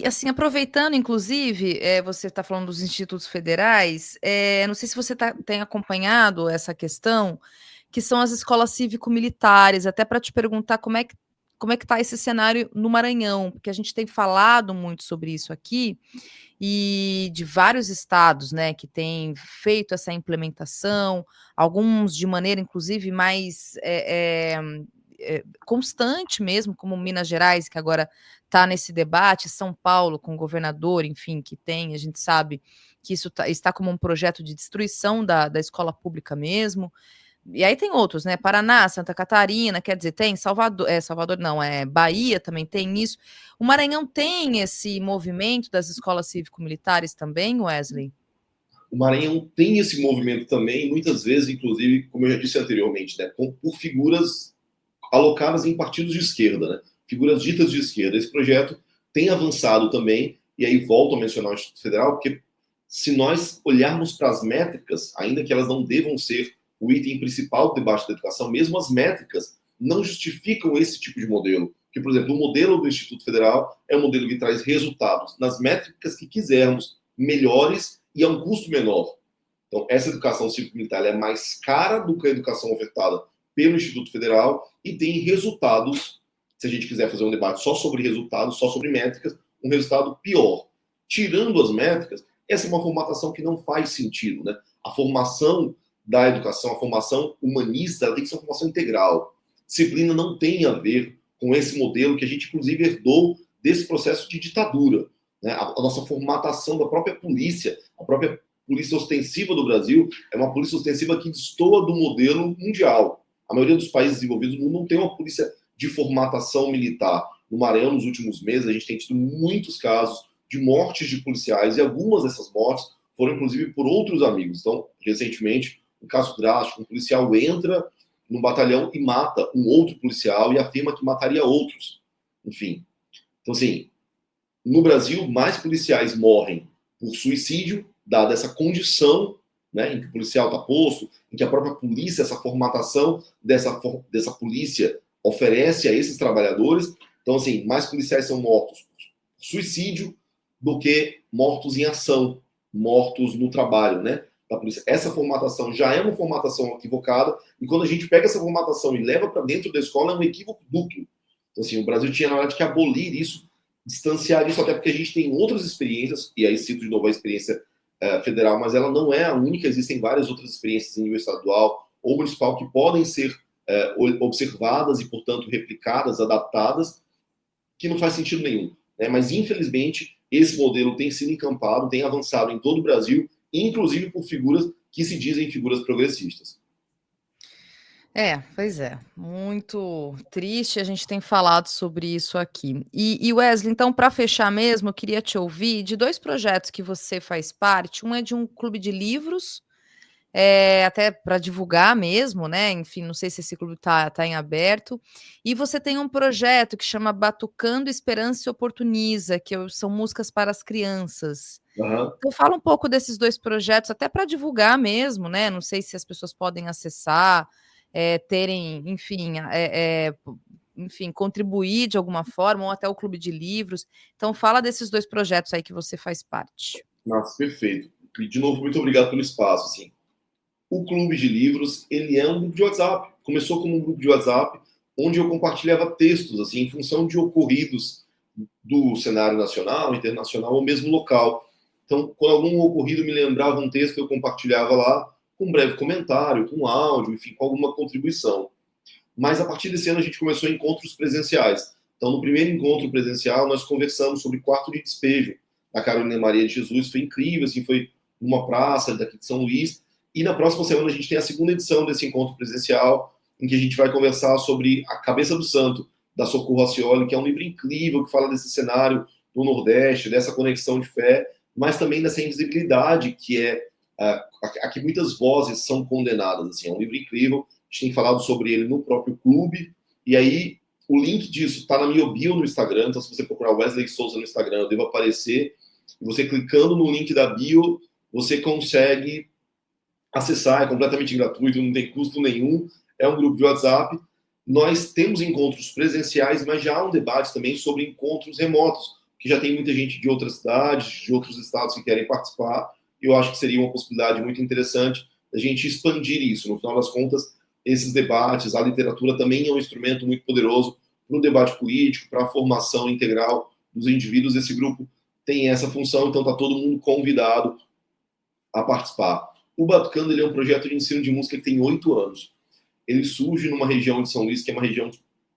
Assim, aproveitando, inclusive, você está falando dos institutos federais, não sei se você tem acompanhado essa questão, que são as escolas cívico-militares, até para te perguntar como é que está esse cenário no Maranhão, porque a gente tem falado muito sobre isso aqui, e de vários estados, né, que têm feito essa implementação, alguns de maneira, inclusive, mais constante mesmo, como Minas Gerais, que agora está nesse debate, São Paulo com o governador, enfim, que tem, a gente sabe que isso está como um projeto de destruição da escola pública mesmo. E aí tem outros, né? Paraná, Santa Catarina, quer dizer, tem Salvador não, Bahia também tem isso. O Maranhão tem esse movimento das escolas cívico-militares também, Wesley? O Maranhão tem esse movimento também, muitas vezes, inclusive, como eu já disse anteriormente, né, por figuras alocadas em partidos de esquerda, né? Figuras ditas de esquerda. Esse projeto tem avançado também, e aí volto a mencionar o Instituto Federal, porque se nós olharmos para as métricas, ainda que elas não devam ser o item principal do debate da educação, mesmo as métricas não justificam esse tipo de modelo. Porque, por exemplo, o modelo do Instituto Federal é um modelo que traz resultados nas métricas que quisermos, melhores e a um custo menor. Então, essa educação cívico-militar é mais cara do que a educação ofertada pelo Instituto Federal e tem resultados, se a gente quiser fazer um debate só sobre resultados, só sobre métricas, um resultado pior. Tirando as métricas, essa é uma formatação que não faz sentido, né? A formação da educação, a formação humanista, ela tem que ser uma formação integral. Disciplina não tem a ver com esse modelo que a gente, inclusive, herdou desse processo de ditadura, né? A nossa formatação da própria polícia, a própria polícia ostensiva do Brasil, é uma polícia ostensiva que destoa do modelo mundial. A maioria dos países desenvolvidos do mundo não tem uma polícia de formatação militar. No Maranhão, nos últimos meses, a gente tem tido muitos casos de mortes de policiais, e algumas dessas mortes foram, inclusive, por outros amigos. Então, recentemente, um caso drástico, um policial entra no batalhão e mata um outro policial e afirma que mataria outros. Enfim. Então, assim, no Brasil, mais policiais morrem por suicídio, dada essa condição, né, em que o policial está posto, em que a própria polícia, essa formatação dessa polícia oferece a esses trabalhadores. Então, assim, mais policiais são mortos por suicídio do que mortos em ação, mortos no trabalho, né, da polícia. Essa formatação já é uma formatação equivocada, e quando a gente pega essa formatação e leva para dentro da escola, é um equívoco duplo. Então, assim, o Brasil tinha, na verdade, que abolir isso, distanciar isso, até porque a gente tem outras experiências, e aí cito de novo a experiência federal, mas ela não é a única, existem várias outras experiências em nível estadual ou municipal que podem ser observadas e, portanto, replicadas, adaptadas, que não faz sentido nenhum. Né? Mas, infelizmente, esse modelo tem sido encampado, tem avançado em todo o Brasil, inclusive por figuras que se dizem figuras progressistas. Pois é, muito triste, a gente tem falado sobre isso aqui. E Wesley, então, para fechar mesmo, eu queria te ouvir de 2 projetos que você faz parte. Um é de um clube de livros, até para divulgar mesmo, né? Enfim, não sei se esse clube tá em aberto. E você tem um projeto que chama Batucando Esperança e Oportuniza, são músicas para as crianças. Uhum. Então, fala um pouco desses 2 projetos, até para divulgar mesmo, né? Não sei se as pessoas podem acessar, terem, enfim, contribuir de alguma forma, ou até o clube de livros. Então, fala desses 2 projetos aí que você faz parte. Nossa, perfeito. E, de novo, muito obrigado pelo espaço. Assim. O clube de livros, ele é um grupo de WhatsApp. Começou como um grupo de WhatsApp, onde eu compartilhava textos, assim, em função de ocorridos do cenário nacional, internacional ou mesmo local. Então, quando algum ocorrido me lembrava um texto, eu compartilhava lá, com um breve comentário, com áudio, enfim, com alguma contribuição. Mas a partir desse ano a gente começou encontros presenciais. Então, no primeiro encontro presencial, nós conversamos sobre quarto de despejo da Carolina Maria de Jesus. Foi incrível, assim, foi numa praça daqui de São Luís. E na próxima semana a gente tem a segunda edição desse encontro presencial, em que a gente vai conversar sobre A Cabeça do Santo, da Socorro Acioli, que é um livro incrível, que fala desse cenário do Nordeste, dessa conexão de fé, mas também dessa invisibilidade que é a que muitas vozes são condenadas. Assim, é um livro incrível, a gente tem falado sobre ele no próprio clube, e aí o link disso está na minha bio no Instagram, então se você procurar Wesley Souza no Instagram, eu devo aparecer, e você clicando no link da bio, você consegue acessar, é completamente gratuito, não tem custo nenhum, é um grupo de WhatsApp. Nós temos encontros presenciais, mas já há um debate também sobre encontros remotos, que já tem muita gente de outras cidades, de outros estados que querem participar, e eu acho que seria uma possibilidade muito interessante a gente expandir isso. No final das contas, esses debates, a literatura também é um instrumento muito poderoso para o debate político, para a formação integral dos indivíduos. Esse grupo tem essa função, então está todo mundo convidado a participar. O Batucando, ele é um projeto de ensino de música que tem 8 anos. Ele surge numa região de São Luís, que é uma região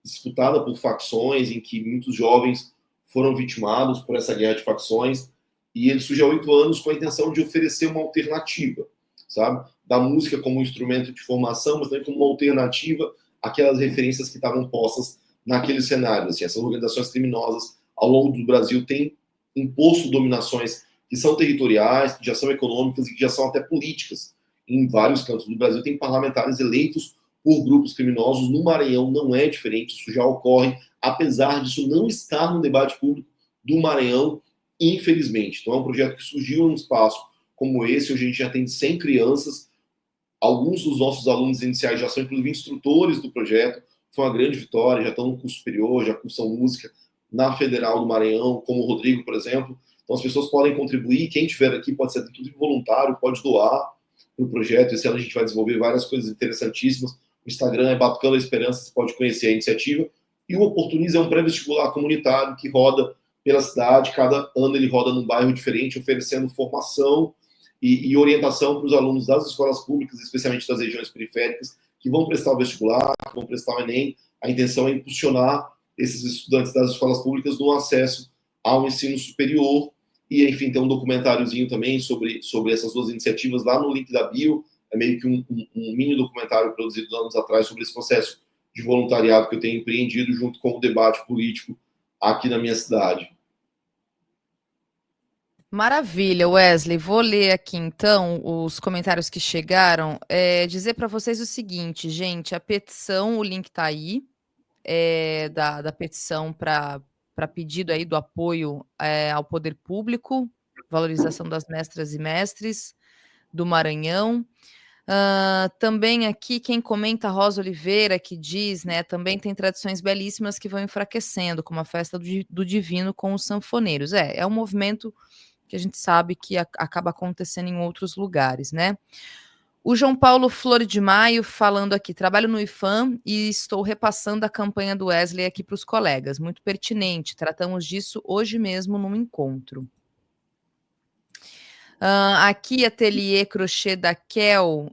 disputada por facções, em que muitos jovens foram vitimados por essa guerra de facções, e ele surge há 8 anos com a intenção de oferecer uma alternativa, sabe? Da música como um instrumento de formação, mas também como uma alternativa àquelas referências que estavam postas naquele cenário. Assim, essas organizações criminosas, ao longo do Brasil, têm imposto dominações que são territoriais, que já são econômicas e que já são até políticas. Em vários cantos do Brasil tem parlamentares eleitos por grupos criminosos. No Maranhão não é diferente, isso já ocorre, apesar disso não estar no debate público do Maranhão, infelizmente. Então é um projeto que surgiu num espaço como esse, hoje a gente já tem 100 crianças, alguns dos nossos alunos iniciais já são inclusive instrutores do projeto, foi uma grande vitória, já estão no curso superior, já cursam música na Federal do Maranhão, como o Rodrigo, por exemplo. Então as pessoas podem contribuir, quem estiver aqui pode ser inclusive voluntário, pode doar para o projeto. Esse ano a gente vai desenvolver várias coisas interessantíssimas. O Instagram é Batucando a Esperança, você pode conhecer a iniciativa. E o Oportuniza é um pré-vestibular comunitário que roda pela cidade, cada ano ele roda num bairro diferente, oferecendo formação e orientação para os alunos das escolas públicas, especialmente das regiões periféricas, que vão prestar o vestibular, que vão prestar o Enem. A intenção é impulsionar esses estudantes das escolas públicas no acesso ao ensino superior. E, enfim, tem um documentáriozinho também sobre essas duas iniciativas lá no link da bio. É meio que um mini documentário produzido anos atrás sobre esse processo de voluntariado que eu tenho empreendido junto com o debate político aqui na minha cidade. Maravilha, Wesley. Vou ler aqui, então, os comentários que chegaram. Dizer para vocês o seguinte, gente, a petição, o link está aí, da petição para pedido aí do apoio ao poder público, valorização das mestras e mestres do Maranhão. Também aqui quem comenta, Rosa Oliveira, que diz, né, também tem tradições belíssimas que vão enfraquecendo, como a festa do Divino com os sanfoneiros. É um movimento que a gente sabe que acaba acontecendo em outros lugares, né? O João Paulo Flor de Maio falando aqui, trabalho no IFAM e estou repassando a campanha do Wesley aqui para os colegas, muito pertinente, tratamos disso hoje mesmo num encontro. Aqui, Ateliê Crochê da Kel,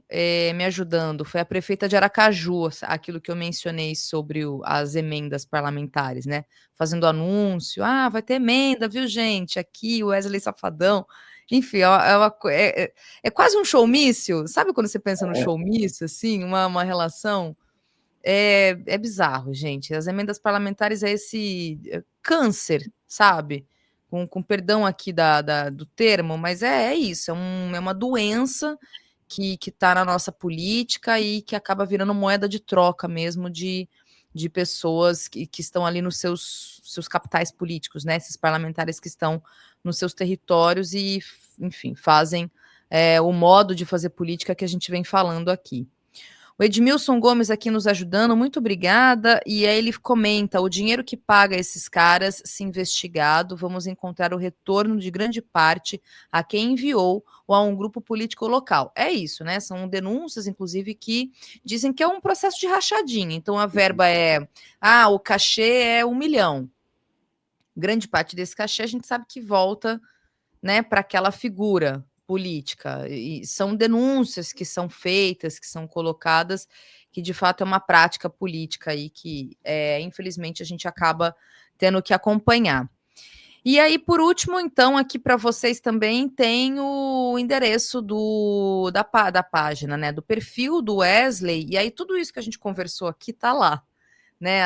me ajudando, foi a prefeita de Aracaju, aquilo que eu mencionei sobre as emendas parlamentares, né? Fazendo anúncio, vai ter emenda, viu, gente? Aqui, o Wesley Safadão. Enfim, é quase um showmício. Sabe quando você pensa no showmício, assim, uma relação? É bizarro, gente. As emendas parlamentares é esse câncer, sabe? Com perdão aqui do termo, mas é isso, é uma doença que está na nossa política e que acaba virando moeda de troca mesmo de pessoas que estão ali nos seus capitais políticos, né? Esses parlamentares que estão nos seus territórios e, enfim, fazem o modo de fazer política que a gente vem falando aqui. O Edmilson Gomes aqui nos ajudando, muito obrigada. E aí ele comenta, o dinheiro que paga esses caras, se investigado, vamos encontrar o retorno de grande parte a quem enviou ou a um grupo político local. É isso, né? São denúncias, inclusive, que dizem que é um processo de rachadinha. Então a verba o cachê é 1 milhão. Grande parte desse cachê a gente sabe que volta, né, para aquela figura política, e são denúncias que são feitas, que são colocadas, que de fato é uma prática política aí que, infelizmente, a gente acaba tendo que acompanhar. E aí, por último, então, aqui para vocês também tem o endereço da página, né, do perfil do Wesley, e aí tudo isso que a gente conversou aqui tá lá, né,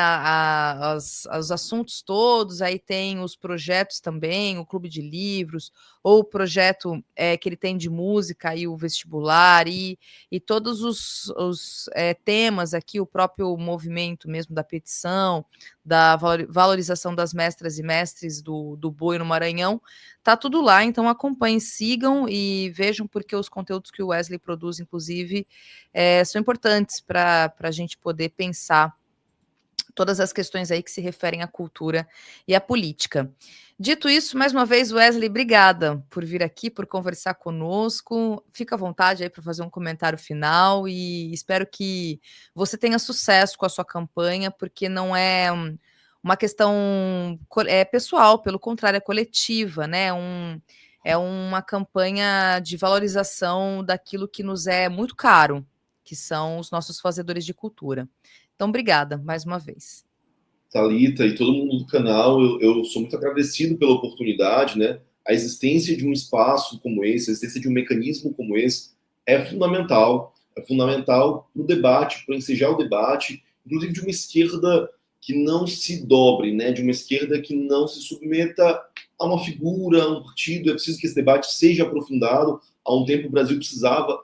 os assuntos todos, aí tem os projetos também, o clube de livros, ou o projeto que ele tem de música, aí o vestibular, e todos os temas aqui, o próprio movimento mesmo da petição, da valorização das mestras e mestres do boi no Maranhão, tá tudo lá, então acompanhem, sigam e vejam, porque os conteúdos que o Wesley produz, inclusive, são importantes para a gente poder pensar todas as questões aí que se referem à cultura e à política. Dito isso, mais uma vez, Wesley, obrigada por vir aqui, por conversar conosco. Fica à vontade aí para fazer um comentário final e espero que você tenha sucesso com a sua campanha, porque não é uma questão pessoal, pelo contrário, é coletiva, né? É uma campanha de valorização daquilo que nos é muito caro, que são os nossos fazedores de cultura. Então, obrigada mais uma vez. Thalita e todo mundo do canal, eu sou muito agradecido pela oportunidade, né? A existência de um espaço como esse, a existência de um mecanismo como esse é fundamental para o debate, para ensejar o debate, inclusive de uma esquerda que não se dobre, né? De uma esquerda que não se submeta a uma figura, a um partido. É preciso que esse debate seja aprofundado. Há um tempo o Brasil precisava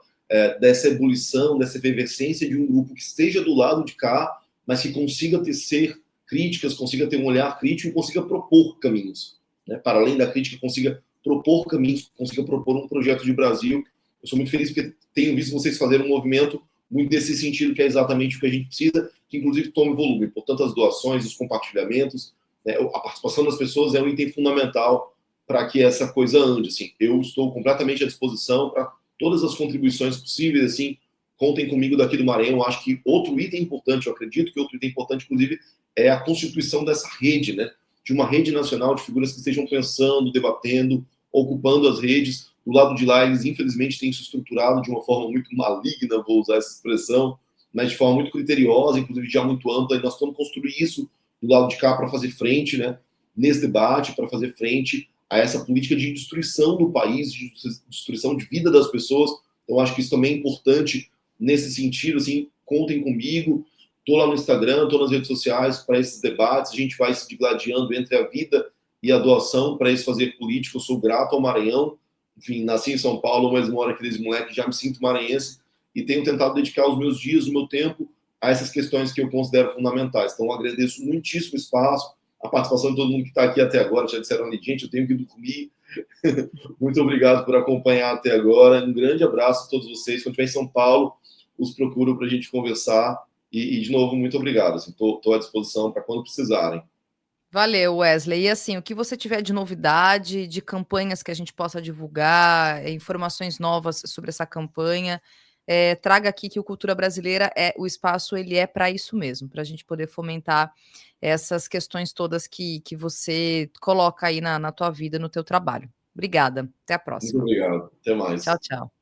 dessa ebulição, dessa efervescência de um grupo que esteja do lado de cá, mas que consiga tecer críticas, consiga ter um olhar crítico e consiga propor caminhos. Né? Para além da crítica, consiga propor caminhos, consiga propor um projeto de Brasil. Eu sou muito feliz porque tenho visto vocês fazerem um movimento muito nesse sentido, que é exatamente o que a gente precisa, que inclusive tome volume. Portanto, as doações, os compartilhamentos, né? A participação das pessoas é um item fundamental para que essa coisa ande. Assim, eu estou completamente à disposição para todas as contribuições possíveis, assim, contem comigo daqui do Maranhão. Eu acho que outro item importante, eu acredito que outro item importante, inclusive, é a constituição dessa rede, né? De uma rede nacional de figuras que estejam pensando, debatendo, ocupando as redes. Do lado de lá, eles, infelizmente, têm se estruturado de uma forma muito maligna, vou usar essa expressão, mas de forma muito criteriosa, inclusive já muito ampla, e nós estamos construindo isso do lado de cá para fazer frente, né? Nesse debate, para fazer frente a essa política de destruição do país, de destruição de vida das pessoas. Então, acho que isso também é importante nesse sentido, assim, contem comigo, estou lá no Instagram, estou nas redes sociais para esses debates, a gente vai se digladiando entre a vida e a doação para esse fazer político. Eu sou grato ao Maranhão, enfim, nasci em São Paulo, mas moro aqui desde moleque, já me sinto maranhense e tenho tentado dedicar os meus dias, o meu tempo a essas questões que eu considero fundamentais. Então, eu agradeço muitíssimo o espaço, a participação de todo mundo que está aqui até agora. Já disseram ali, gente, eu tenho que dormir. Muito obrigado por acompanhar até agora. Um grande abraço a todos vocês. Quando estiver em São Paulo, os procuro para a gente conversar. E, de novo, muito obrigado. Estou à disposição para quando precisarem. Valeu, Wesley. E assim, o que você tiver de novidade, de campanhas que a gente possa divulgar, informações novas sobre essa campanha, traga aqui que o Cultura Brasileira o espaço ele é para isso mesmo, para a gente poder fomentar essas questões todas que você coloca aí na tua vida, no teu trabalho. Obrigada, até a Muito próxima. obrigado. Até mais. Tchau, tchau.